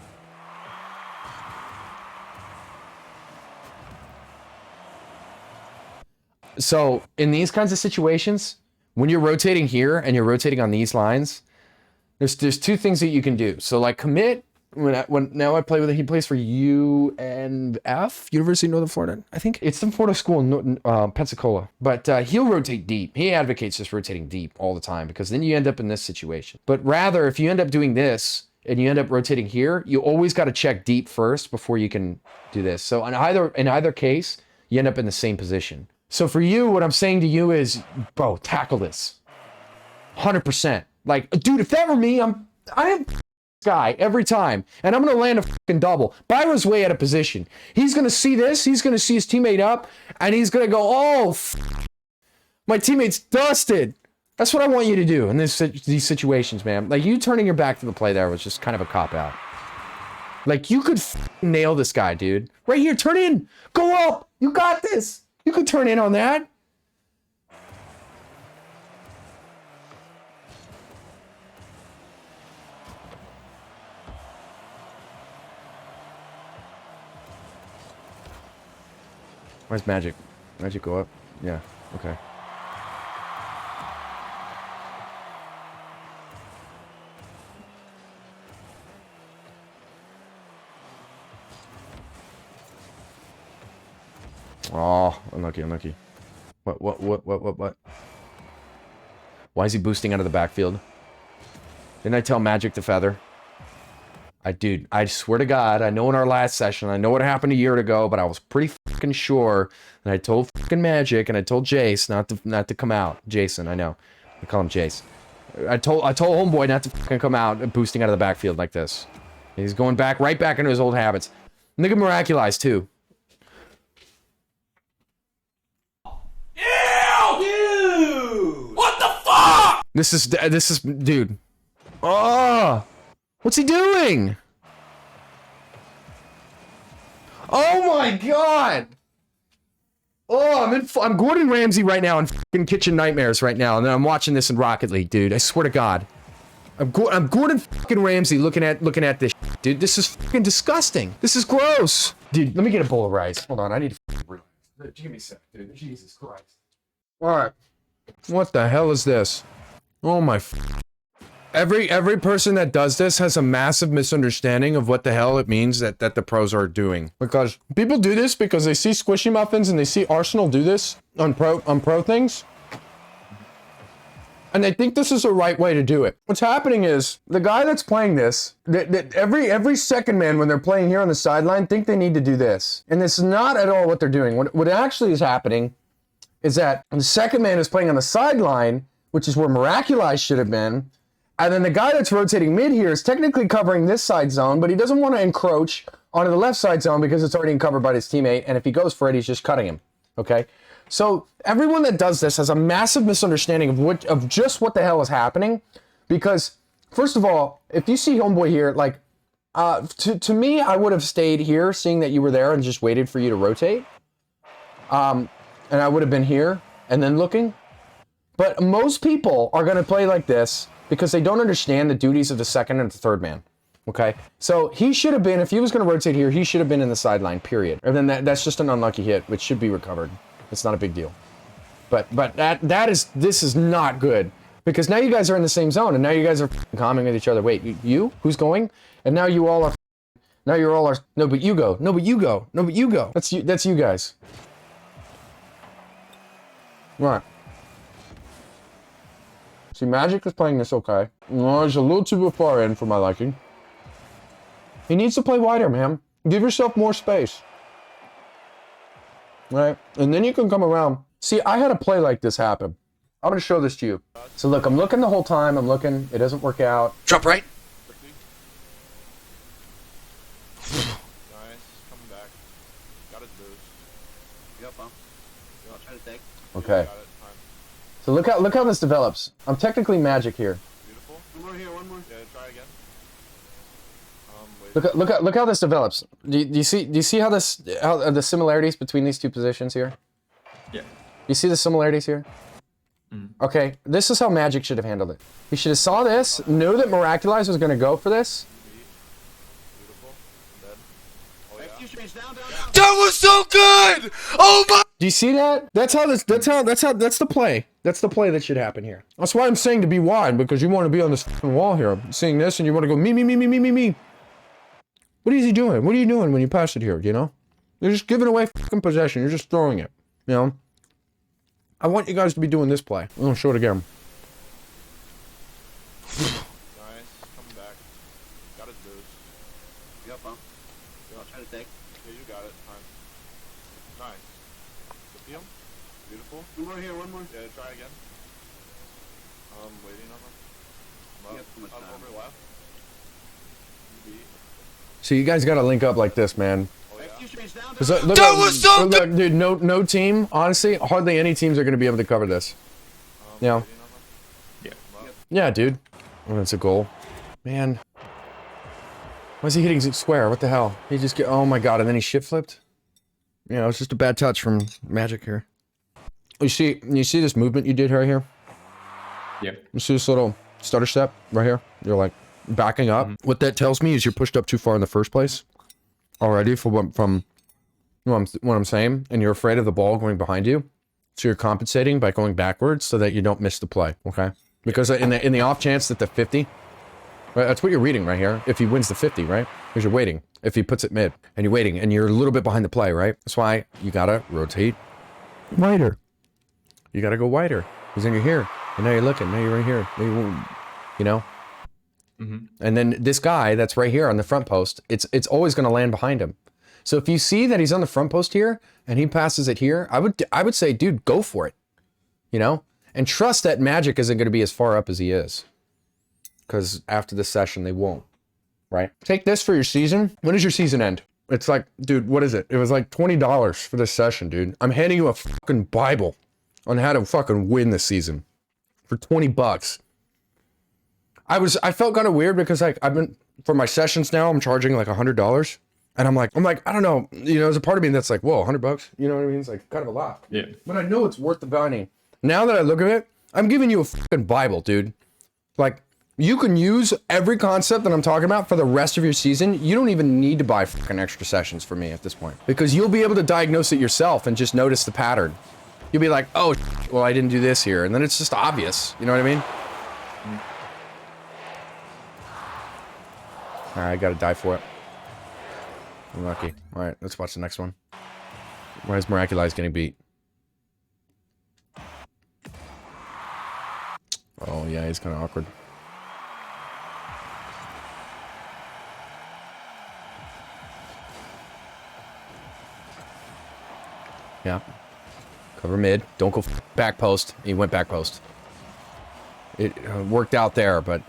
So, in these kinds of situations, when you're rotating here and you're rotating on these lines, there's two things that you can do. So, like, commit. Now I play with it. He plays for UNF, University of Northern Florida, I think. It's some Florida school in Pensacola. But he'll rotate deep. He advocates just rotating deep all the time because then you end up in this situation. But rather, if you end up doing this and you end up rotating here, you always got to check deep first before you can do this. So in either case, you end up in the same position. So for you, what I'm saying to you is, bro, tackle this. 100%. Like, dude, if that were me, I am guy every time, and I'm gonna land a fucking double. Byron's way out of position. He's gonna see this. He's gonna see his teammate up, and he's gonna go, "Oh, my teammate's dusted." That's what I want you to do in these situations, man. Like you turning your back to the play there was just kind of a cop out. Like you could nail this guy, dude. Right here, turn in, go up. You got this. You could turn in on that. Where's Magic? Magic go up? Yeah, okay. Oh, unlucky. What? Why is he boosting out of the backfield? Didn't I tell Magic to feather? Dude, I swear to God, I know in our last session, I know what happened a year ago, but I was pretty fucking sure, and I told fucking Magic, and I told Jace not to come out. Jason, I know. I call him Jace. I told homeboy not to fucking come out boosting out of the backfield like this. He's going right back into his old habits. And look at Miraculized, too. Ew! Dude! What the fuck? This is, dude. Oh! What's he doing? Oh my God! Oh, I'm Gordon Ramsay right now in fucking Kitchen Nightmares right now, and then I'm watching this in Rocket League, dude. I swear to God, I'm Gordon fucking Ramsay looking at this, dude. This is fucking disgusting. This is gross, dude. Let me get a bowl of rice. Hold on, I need to fucking realize. Give me a sec, dude. Jesus Christ. All right, what the hell is this? Oh my. Every person that does this has a massive misunderstanding of what the hell it means that the pros are doing. Because people do this because they see Squishy Muffins and they see Arsenal do this on pro things. And they think this is the right way to do it. What's happening is the guy that's playing this, every second man when they're playing here on the sideline think they need to do this. And it's not at all what they're doing. What actually is happening is that the second man is playing on the sideline, which is where Miraculized should have been. And then the guy that's rotating mid here is technically covering this side zone, but he doesn't want to encroach onto the left side zone because it's already covered by his teammate. And if he goes for it, he's just cutting him. Okay? So everyone that does this has a massive misunderstanding of just what the hell is happening, because First of all, if you see homeboy here, like, to me, I would have stayed here, seeing that you were there and just waited for you to rotate. And I would have been here and then looking. But most people are going to play like this because they don't understand the duties of the second and the third man. Okay, so he should have been, if he was going to rotate here, he should have been in the sideline, period. And then that's just an unlucky hit, which should be recovered. It's not a big deal. But this is not good, because now you guys are in the same zone, and now you guys are calming with each other. Wait, you? Who's going? And now you all are, now you're all are, no, but you go. No, but you go. No, but you go. That's you guys. Right. See, Magic is playing this okay. No, it's a little too far in for my liking. He needs to play wider, man. Give yourself more space. Right? And then you can come around. See, I had a play like this happen. I'm going to show this to you. So look, I'm looking the whole time. I'm looking. It doesn't work out. Drop right. Nice, coming back. Got his boost. Yep, I'll try to take. Okay. Got it, fine. So look how this develops. I'm technically Magic here. Beautiful. One more here, one more. Yeah, try again. Wait. Look how this develops. Do you see how the similarities between these two positions here? Yeah. You see the similarities here? Okay, this is how Magic should have handled it. He should have saw this, knew that Miraculize was going to go for this. Beautiful. Dead. Oh, yeah. Execution range down. That was so good. Oh my. Do you see that? That's the play. That's the play that should happen here. That's why I'm saying to be wide, because you want to be on this fucking wall here, seeing this, and you want to go me. What is he doing? What are you doing when you pass it here, you know? You're just giving away fucking possession. You're just throwing it, you know? I want you guys to be doing this play. I'm gonna show it again. Nice, coming back. Got his boost. Yep, I'll try to take. Yeah, you got it, fine. Nice. Good him. Beautiful. One more here, one more. Yeah, try again. Waiting on them. You have too much time. Over left. Beat. So you guys gotta link up like this, man. Oh, yeah. Execution range down. 'Cause look, That was so look, dude, no team, honestly, hardly any teams are gonna be able to cover this. Yeah. Waiting on them. Yeah. Yeah, dude. Oh, that's a goal. Man. Why is he hitting square? What the hell? He just get, oh my god, and then he shit flipped? You know, it's just a bad touch from Magic here. You see this movement you did right here? Yeah. You see this little stutter step right here? You're like backing up. What that tells me is you're pushed up too far in the first place already from what I'm saying, and you're afraid of the ball going behind you. So you're compensating by going backwards so that you don't miss the play, okay? Because in the off chance that the 50, right, that's what you're reading right here. If he wins the 50, right? Because you're waiting. If he puts it mid and you're waiting and you're a little bit behind the play, right? That's why you gotta rotate wider. You gotta go wider. Because then you're here. And now you're looking. Now you're right here. Now you know? And then this guy that's right here on the front post, it's always gonna land behind him. So if you see that he's on the front post here and he passes it here, I would say, dude, go for it. You know? And trust that Magic isn't gonna be as far up as he is. Because after this session, they won't. Right? Take this for your season. When does your season end? It's like, dude, what is it? It was like $20 for this session, dude. I'm handing you a fucking Bible on how to fucking win this season for 20 bucks. I felt kind of weird because like I've been, for my sessions now, I'm charging like $100. And I'm like, I don't know, you know, there's a part of me that's like, whoa, $100? You know what I mean? It's like kind of a lot. Yeah. But I know it's worth the money. Now that I look at it, I'm giving you a fucking Bible, dude. Like, you can use every concept that I'm talking about for the rest of your season. You don't even need to buy fucking extra sessions for me at this point. Because you'll be able to diagnose it yourself and just notice the pattern. You'll be like, oh, well, I didn't do this here. And then it's just obvious. You know what I mean? All right, I gotta die for it. I'm lucky. All right, let's watch the next one. Why is Miraculize getting beat? Oh, yeah, he's kind of awkward. Yeah. Cover mid. Don't go back post. He went back post. It worked out there, but...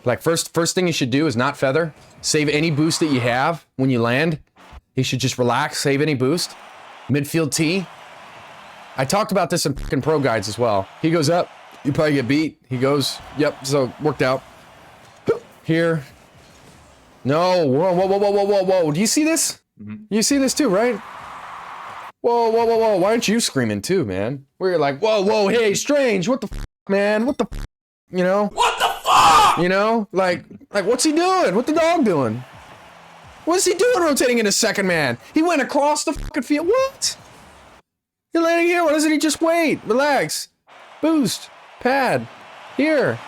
Like, first thing you should do is not feather. Save any boost that you have when you land. You should just relax, save any boost. Midfield T. I talked about this in fucking pro guides as well. He goes up, you probably get beat. He goes, yep, so worked out. Here. No, whoa. Do you see this? You see this too, right? Whoa. Why aren't you screaming too, man? Where you're like, whoa, hey, Strange, what the fuck, man? What the fuck? You know? What the fuck? You know? Like, what's he doing? What the dog doing? What is he doing rotating into second man? He went across the fucking field. What? You're landing here. Why doesn't he just wait? Relax. Boost. Pad. Here.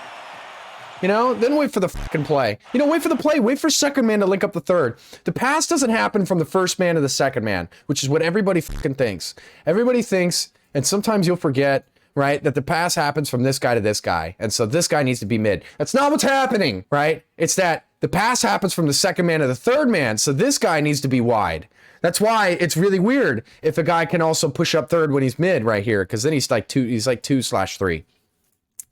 You know, then wait for the fucking play. You know, wait for the play. Wait for second man to link up the third. The pass doesn't happen from the first man to the second man, which is what everybody fucking thinks. Everybody thinks, and sometimes you'll forget, right, that the pass happens from this guy to this guy. And so this guy needs to be mid. That's not what's happening, right? It's that the pass happens from the second man to the third man. So this guy needs to be wide. That's why it's really weird if a guy can also push up third when he's mid right here, because then he's like 2/3.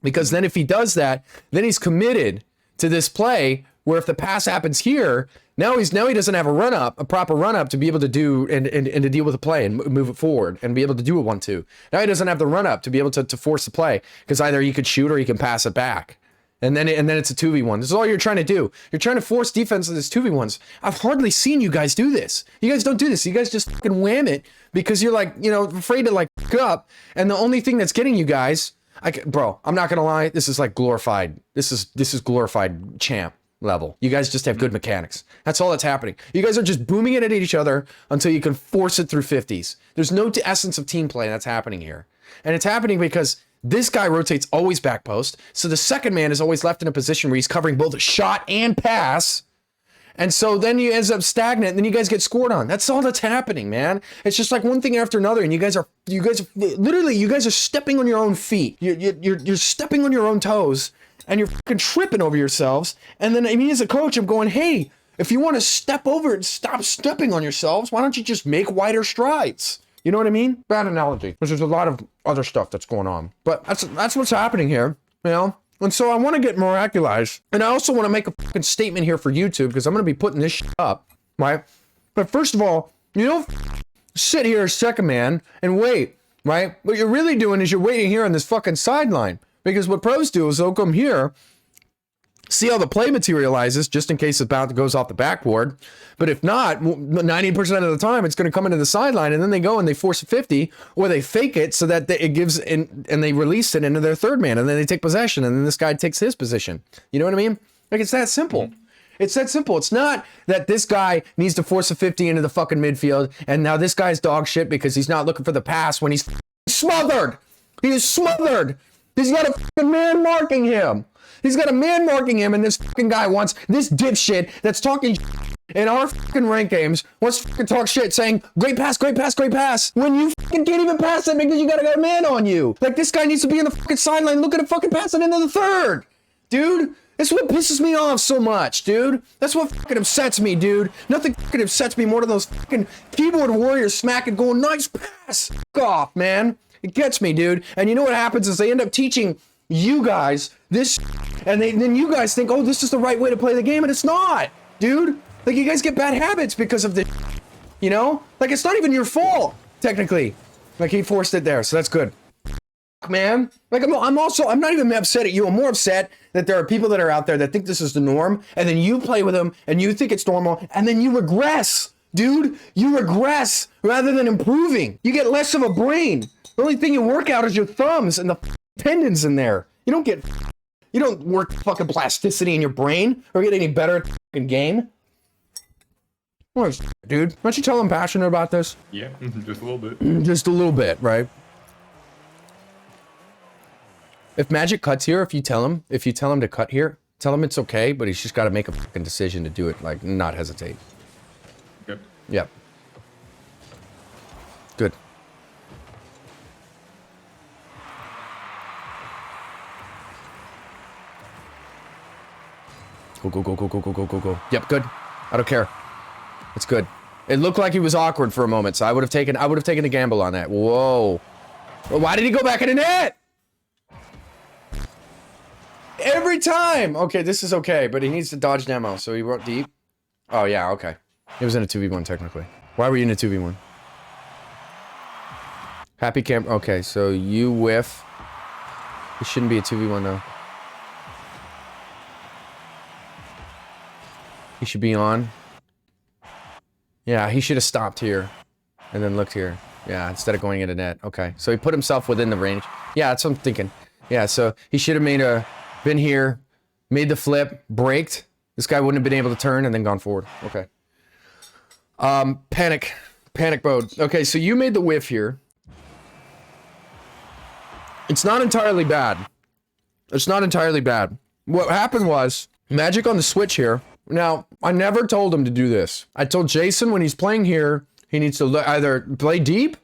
Because then if he does that, then he's committed to this play where if the pass happens here, now he doesn't have a proper run up to be able to do and to deal with the play and move it forward and be able to do a 1-2. Now he doesn't have the run up to be able to force the play because either he could shoot or he can pass it back. And then it's a 2v1. This is all you're trying to do. You're trying to force defense in this 2v1s. I've hardly seen you guys do this. You guys don't do this. You guys just fucking wham it because you're like, you know, afraid to like fuck up. And the only thing that's getting you guys, bro, I'm not gonna lie. This is like glorified. This is glorified champ level. You guys just have good mechanics. That's all that's happening. You guys are just booming it at each other until you can force it through 50s. There's no essence of team play that's happening here. And it's happening because this guy rotates always back post. So the second man is always left in a position where he's covering both a shot and pass. And so then you end up stagnant and then you guys get scored on. That's all that's happening, man. It's just like one thing after another. And you guys are stepping on your own feet. You're stepping on your own toes and you're fucking tripping over yourselves. And then, I mean, as a coach, I'm going, hey, if you want to step over and stop stepping on yourselves, why don't you just make wider strides? You know what I mean? Bad analogy, because there's a lot of other stuff that's going on. But that's what's happening here, you know? And so I want to get miraculized. And I also want to make a fucking statement here for YouTube, because I'm going to be putting this shit up, right? But first of all, you don't sit here as second man and wait, right? What you're really doing is you're waiting here on this fucking sideline. Because what pros do is they'll come here, see how the play materializes, just in case it goes off the backboard. But if not, 90% of the time, it's going to come into the sideline, and then they go and they force a 50, or they fake it so that it gives, and they release it into their third man, and then they take possession, and then this guy takes his position. You know what I mean? Like, it's that simple. It's that simple. It's not that this guy needs to force a 50 into the fucking midfield, and now this guy's dog shit because he's not looking for the pass when he's smothered. He is smothered. He's got a fucking man marking him. He's got a man marking him, and this fucking guy wants this dipshit that's talking in our fucking rank games wants to fucking talk shit saying, great pass, when you fucking can't even pass it because you got a man on you. Like, this guy needs to be in the fucking sideline looking to fucking pass it into the third. Dude, that's what pisses me off so much, dude. That's what fucking upsets me, dude. Nothing fucking upsets me more than those fucking keyboard warriors smacking going, nice pass. Fuck off, man. It gets me, dude. And you know what happens is they end up teaching you guys this, and then you guys think, oh, this is the right way to play the game, and it's not, dude. Like, you guys get bad habits because of this, you know? Like, it's not even your fault, technically. Like, he forced it there, so that's good. Man, like, I'm not even upset at you. I'm more upset that there are people that are out there that think this is the norm, and then you play with them, and you think it's normal, and then you regress, dude. You regress rather than improving. You get less of a brain. The only thing you work out is your thumbs and the tendons in there. You don't work fucking plasticity in your brain or get any better at the fucking game. What, dude? Aren't you tell I'm passionate about this? Yeah, just a little bit. Just a little bit, right? If Magic cuts here, if you tell him to cut here, tell him it's okay, but he's just got to make a fucking decision to do it, like, not hesitate. Yep. Yep. Good. Go. Yep, good. I don't care. It's good. It looked like he was awkward for a moment, so I would have taken a gamble on that. Whoa. Well, why did he go back in the net? Every time. Okay, this is okay, but he needs to dodge demo, so he wrote deep. Oh, yeah, okay. He was in a 2v1 technically. Why were you in a 2v1? Happy camp. Okay, so you whiff. It shouldn't be a 2v1 though. He should be on. Yeah, he should have stopped here and then looked here. Yeah, instead of going into net. Okay, so he put himself within the range. Yeah, that's what I'm thinking. Yeah, so he should have been here, made the flip, braked. This guy wouldn't have been able to turn and then gone forward. Okay. Panic mode. Okay, so you made the whiff here. It's not entirely bad. It's not entirely bad. What happened was, Magic on the switch here. Now, I never told him to do this. I told Jason when he's playing here, he needs to either play deep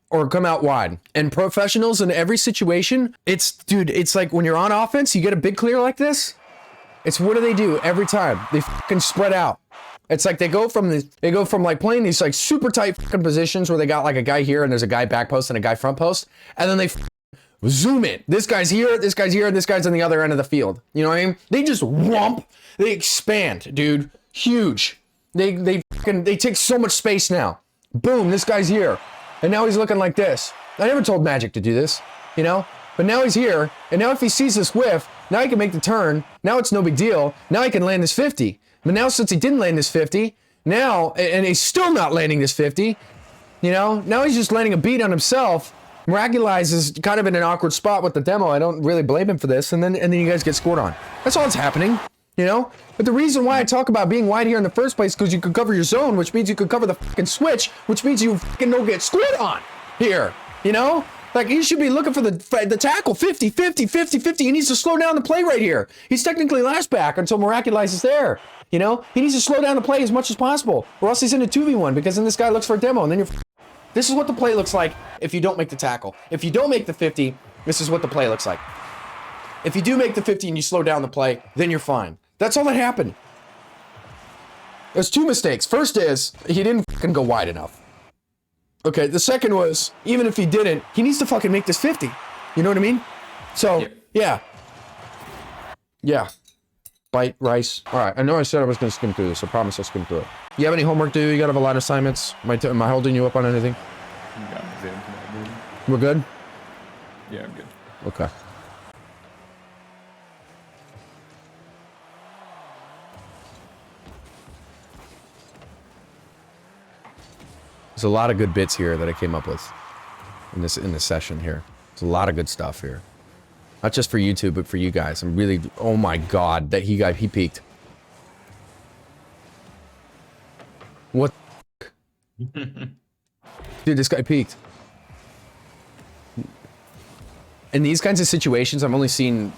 or come out wide. And professionals in every situation, dude, it's like when you're on offense, you get a big clear like this. It's what do they do every time? They fucking spread out. It's like they go from like playing these like super tight fucking positions where they got like a guy here and there's a guy back post and a guy front post, and then they zoom in. This guy's here, this guy's here, and this guy's on the other end of the field. You know what I mean? They just whomp. They expand, dude. Huge. They take so much space now. Boom, this guy's here. And now he's looking like this. I never told Magic to do this, you know? But now he's here, and now if he sees this whiff, now he can make the turn. Now it's no big deal. Now he can land this 50. But now since he didn't land this 50, now, and he's still not landing this 50, you know? Now he's just landing a beat on himself. Miraculous is kind of in an awkward spot with the demo. I don't really blame him for this. And then you guys get scored on. That's all that's happening, you know? But the reason why I talk about being wide here in the first place is because you could cover your zone, which means you could cover the fucking switch, which means you fucking don't get scored on here, you know? Like, he should be looking for the tackle, 50, 50, 50, 50. He needs to slow down the play right here. He's technically last back until Miraculous is there, you know? He needs to slow down the play as much as possible, or else he's in a 2v1, because then this guy looks for a demo, and then you're... This is what the play looks like if you don't make the tackle. If you don't make the 50, this is what the play looks like. If you do make the 50 and you slow down the play, then you're fine. That's all that happened. There's two mistakes. First is, he didn't fucking go wide enough. Okay, the second was, even if he didn't, he needs to fucking make this 50. You know what I mean? So, yeah. Yeah. Bite, rice. All right, I know I said I was going to skim through this. I promise I'll skim through it. You have any homework to do? You got to have a lot of assignments? Am I holding you up on anything? Got exams tomorrow, dude. We're good? Yeah, I'm good. Okay. There's a lot of good bits here that I came up with in this session here. There's a lot of good stuff here. Not just for YouTube, but for you guys. I'm really, oh my god, that he peaked. What? Dude, this guy peaked. In these kinds of situations, I've only seen,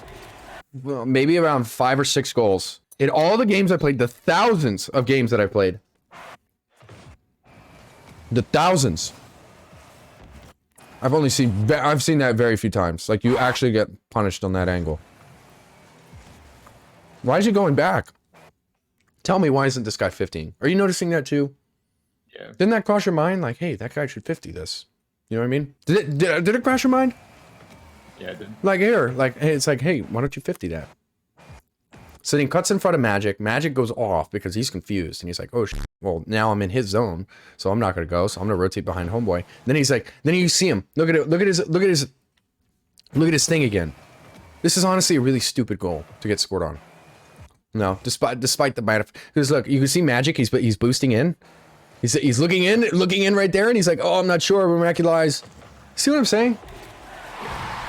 well, maybe around 5 or 6 goals. In all the games I played, the thousands of games that I played. The thousands. I've seen that very few times. Like, you actually get punished on that angle. Why is he going back? Tell me, why isn't this guy 15? Are you noticing that too? Yeah. Didn't that cross your mind? Like, hey, that guy should 50 this. You know what I mean? Did it cross your mind? Yeah, it did. Like, here, like, hey, it's like, hey, why don't you 50 that? So then he cuts in front of Magic. Magic goes off because he's confused. And he's like, oh, well, now I'm in his zone. So I'm not going to go. So I'm going to rotate behind Homeboy. Then he's like, then you see him. Look at his thing again. This is honestly a really stupid goal to get scored on. No, despite the bad, because look, you can see Magic. He's boosting in. He's looking in right there. And he's like, oh, I'm not sure. Miraculous. See what I'm saying?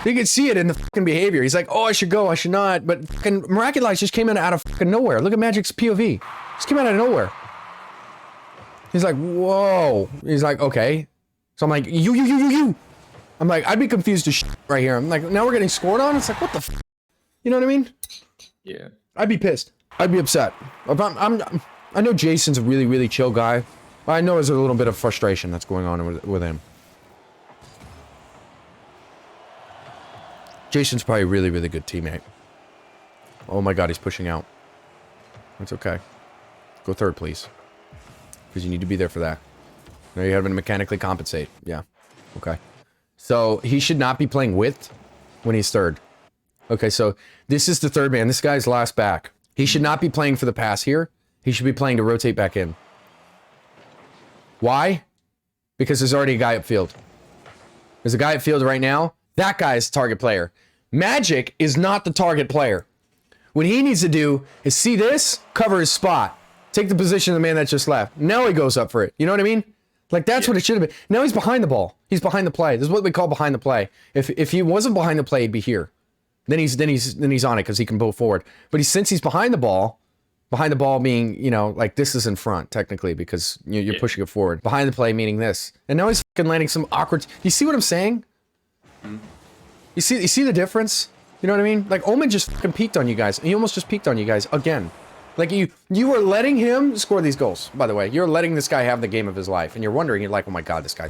You can see it in the fucking behavior. He's like, oh, I should go, I should not. But fucking Miraculous just came in out of fucking nowhere. Look at Magic's POV. Just came out of nowhere. He's like, whoa. He's like, okay. So I'm like, you. I'm like, I'd be confused as shit right here. I'm like, now we're getting scored on? It's like, what the f? You know what I mean? Yeah. I'd be pissed. I'd be upset. I know Jason's a really, really chill guy. I know there's a little bit of frustration that's going on with him. Jason's probably a really, really good teammate. Oh my god, he's pushing out. That's okay. Go third, please. Because you need to be there for that. Now you're having to mechanically compensate. Yeah. Okay. So, he should not be playing width when he's third. Okay, so this is the third man. This guy's last back. He should not be playing for the pass here. He should be playing to rotate back in. Why? Because there's already a guy upfield. There's a guy at field right now. That guy is the target player. Magic is not the target player. What he needs to do is see this, cover his spot, take the position of the man that just left. Now he goes up for it. You know what I mean? Like, that's what it should have been. Now he's behind the ball. He's behind the play. This is what we call behind the play. If he wasn't behind the play, he'd be here. Then he's on it because he can pull forward. But since he's behind the ball being, you know, like this is in front technically because you're pushing it forward. Behind the play meaning this. And now he's fucking landing some awkward. You see what I'm saying? You see the difference? You know what I mean? Like Omen just fucking peaked on you guys. He almost just peaked on you guys again. Like you were letting him score these goals, by the way. You're letting this guy have the game of his life. And you're wondering, you're like, oh my God, this guy,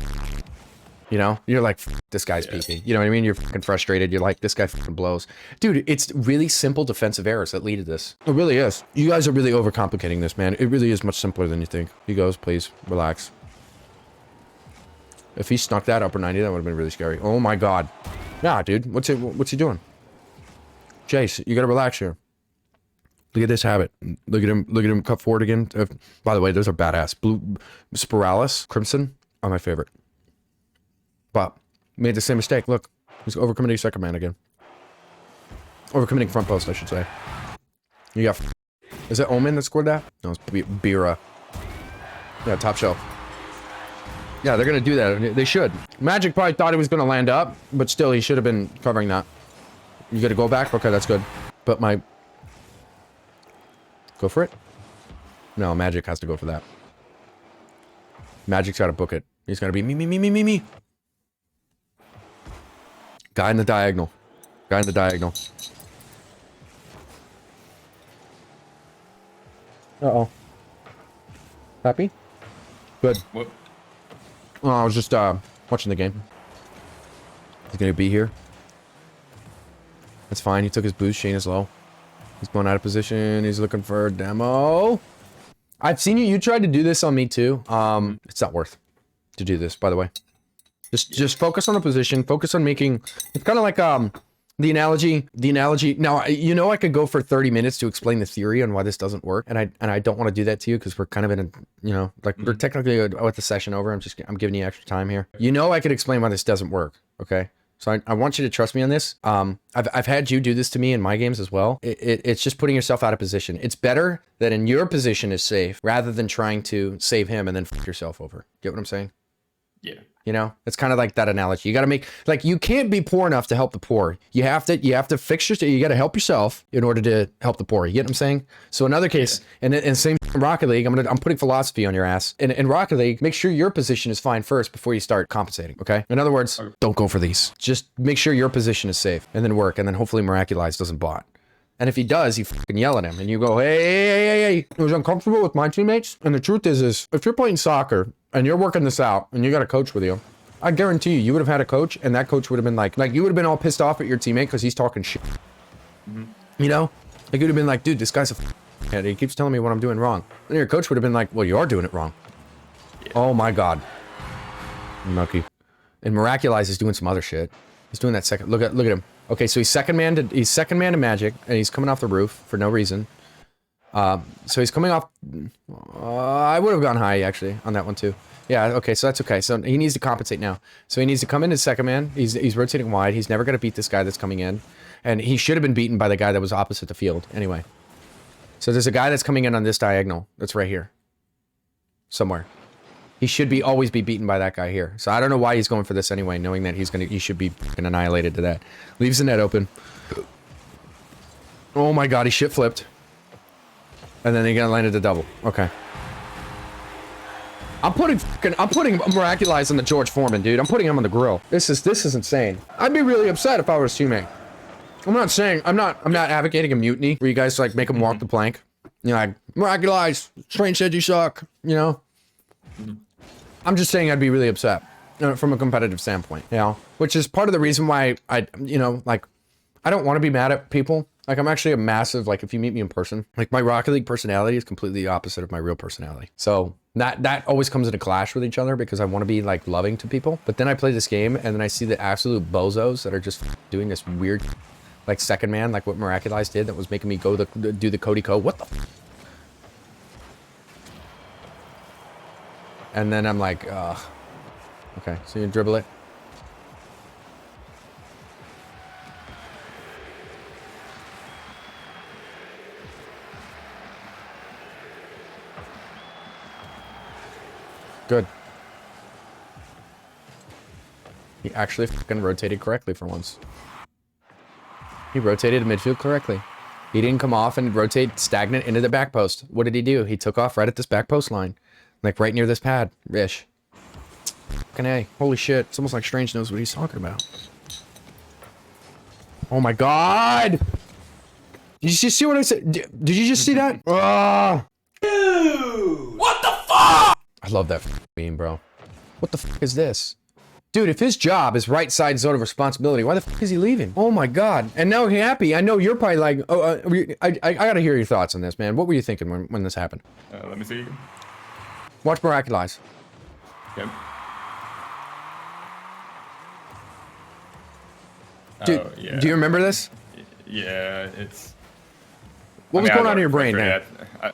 you know? You're like, this guy's peaking. You know what I mean? You're fucking frustrated. You're like, this guy fucking blows. Dude, it's really simple defensive errors that lead to this. It really is. You guys are really overcomplicating this, man. It really is much simpler than you think. He goes, please, relax. If he snuck that upper 90, that would have been really scary. Oh my God. Nah, dude, what's he doing? Jace, you gotta relax here. Look at this habit. Look at him cut forward again. By the way, those are badass. Blue Spiralis, Crimson are my favorite. But made the same mistake. Look, he's overcommitting second man again. Overcommitting front post, I should say. You got. Is it Omen that scored that? No, it's Bira. Yeah, top shelf. Yeah, they're gonna do that. They should. Magic probably thought he was gonna land up, but still, he should have been covering that. You gotta go back? Okay, that's good. But my... Go for it? No, Magic has to go for that. Magic's gotta book it. He's gotta be me. Guy in the diagonal. Guy in the diagonal. Uh-oh. Happy? Good. What? Oh, I was just watching the game. He's gonna be here. That's fine. He took his boost. Shane is low. He's going out of position. He's looking for a demo. I've seen you. You tried to do this on me too. It's not worth to do this, by the way. Just focus on the position. Focus on making. It's kind of like the analogy. Now you know I could go for 30 minutes to explain the theory on why this doesn't work, and I don't want to do that to you because we're kind of in a like we're technically with the session over. I'm giving you extra time here. You know I could explain why this doesn't work. Okay. So I want you to trust me on this. I've had you do this to me in my games as well. It's just putting yourself out of position. It's better that in your position is safe rather than trying to save him and then fuck yourself over. Get what I'm saying? Yeah. You know, it's kind of like that analogy. You got to make, like, you can't be poor enough to help the poor. You have to fix you got to help yourself in order to help the poor. You get what I'm saying? So in other case, and same in Rocket League, I'm putting philosophy on your ass. In Rocket League, make sure your position is fine first before you start compensating. Okay. In other words, don't go for these. Just make sure your position is safe and then work. And then hopefully Miraculize doesn't bot. And if he does, you fucking yell at him and you go, hey, it was uncomfortable with my teammates. And the truth is if you're playing soccer and you're working this out and you got a coach with you, I guarantee you would have had a coach and that coach would have been like you would have been all pissed off at your teammate because he's talking shit. You know? Like, you would have been like, dude, this guy's a head. He keeps telling me what I'm doing wrong. And your coach would have been like, well, you are doing it wrong. Yeah. Oh my God. Lucky. And Miraculize is doing some other shit. He's doing that second. Look at him. Okay, so he's second man to Magic, and he's coming off the roof for no reason. So he's coming off. I would have gone high actually on that one too. Yeah, okay, so that's okay. So he needs to compensate now. So he needs to come in as second man. He's rotating wide. He's never gonna beat this guy that's coming in, and he should have been beaten by the guy that was opposite the field anyway. So there's a guy that's coming in on this diagonal. That's right here, somewhere. He should always be beaten by that guy here. So I don't know why he's going for this anyway, knowing that he should be annihilated to that. Leaves the net open. Oh my God, he shit flipped. And then he got landed a double. Okay. I'm putting Miraculize on the George Foreman, dude. I'm putting him on the grill. This is insane. I'd be really upset if I was his teammate. I'm not advocating a mutiny where you guys like make him walk the plank. You know, like, Miraculize, Train said you suck, you know? I'm just saying I'd be really upset from a competitive standpoint, you know, which is part of the reason why I don't want to be mad at people. Like, I'm actually a massive, like, if you meet me in person, like, my Rocket League personality is completely the opposite of my real personality. So that always comes into clash with each other because I want to be like loving to people. But then I play this game and then I see the absolute bozos that are just doing this weird, like, second man, like what Miraculize did that was making me do the Cody Co. What the And then I'm like, okay, so you dribble it. He actually fucking rotated correctly for once. He rotated midfield correctly. He didn't come off and rotate stagnant into the back post. What did he do? He took off right at this back post line. Like right near this pad. Ish. Fucking A. Holy shit. It's almost like Strange knows what he's talking about. Oh my god! Did you just see what I said? Did you just see that? Ah! Dude! What the fuck? I love that meme, bro. What the fuck is this? Dude, if his job is right side zone of responsibility, why the fuck is he leaving? Oh my god. And now he's happy. I know you're probably like, oh, I gotta hear your thoughts on this, man. What were you thinking when this happened? Let me see. Watch Miraculize. Yep. Dude, Oh, yeah. do you remember this? Yeah, it's... What was going on in your brain, man?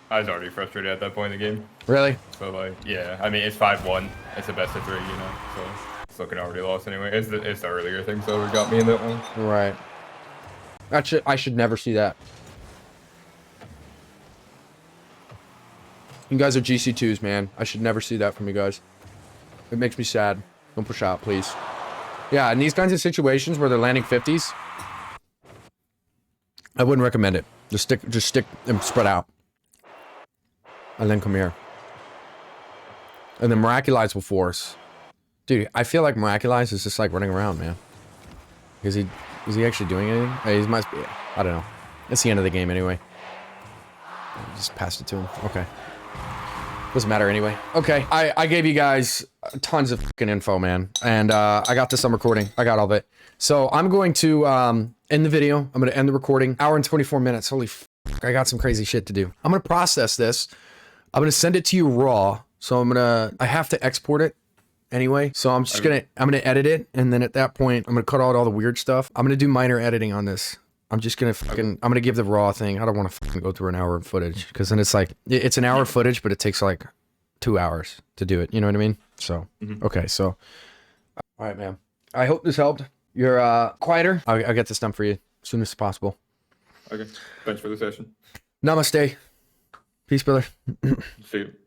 I was already frustrated at that point in the game. Really? So, like, yeah. I mean, it's 5-1. It's the best of 3, you know, so... It's looking already lost anyway. It's the earlier thing, so it got me in that one. Right. I should never see that. You guys are GC2s, man. I should never see that from you guys. It makes me sad. Don't push out, please. Yeah, in these kinds of situations where they're landing 50s, I wouldn't recommend it. Just stick and spread out. And then come here. And then Miraculize will force. Dude, I feel like Miraculize is just like running around, man. Is he actually doing anything? He must be. I don't know. It's the end of the game anyway. Just passed it to him. Okay. Doesn't matter anyway. Okay, I gave you guys tons of fucking info, man. And I got this on recording. I got all of it. So I'm going to end the video. I'm going to end the recording. Hour and 24 minutes. Holy fuck, I got some crazy shit to do. I'm going to process this. I'm going to send it to you raw. So I have to export it anyway. So I'm just I'm going to edit it. And then at that point, I'm going to cut out all the weird stuff. I'm going to do minor editing on this. I'm just gonna I'm gonna give the raw thing. I don't want to go through an hour of footage because then it's like it's an hour of footage, but it takes like 2 hours to do it. You know what I mean? So okay, so all right, man. I hope this helped. You're quieter. I'll get this done for you as soon as possible. Okay. Thanks for the session. Namaste. Peace, brother. See you.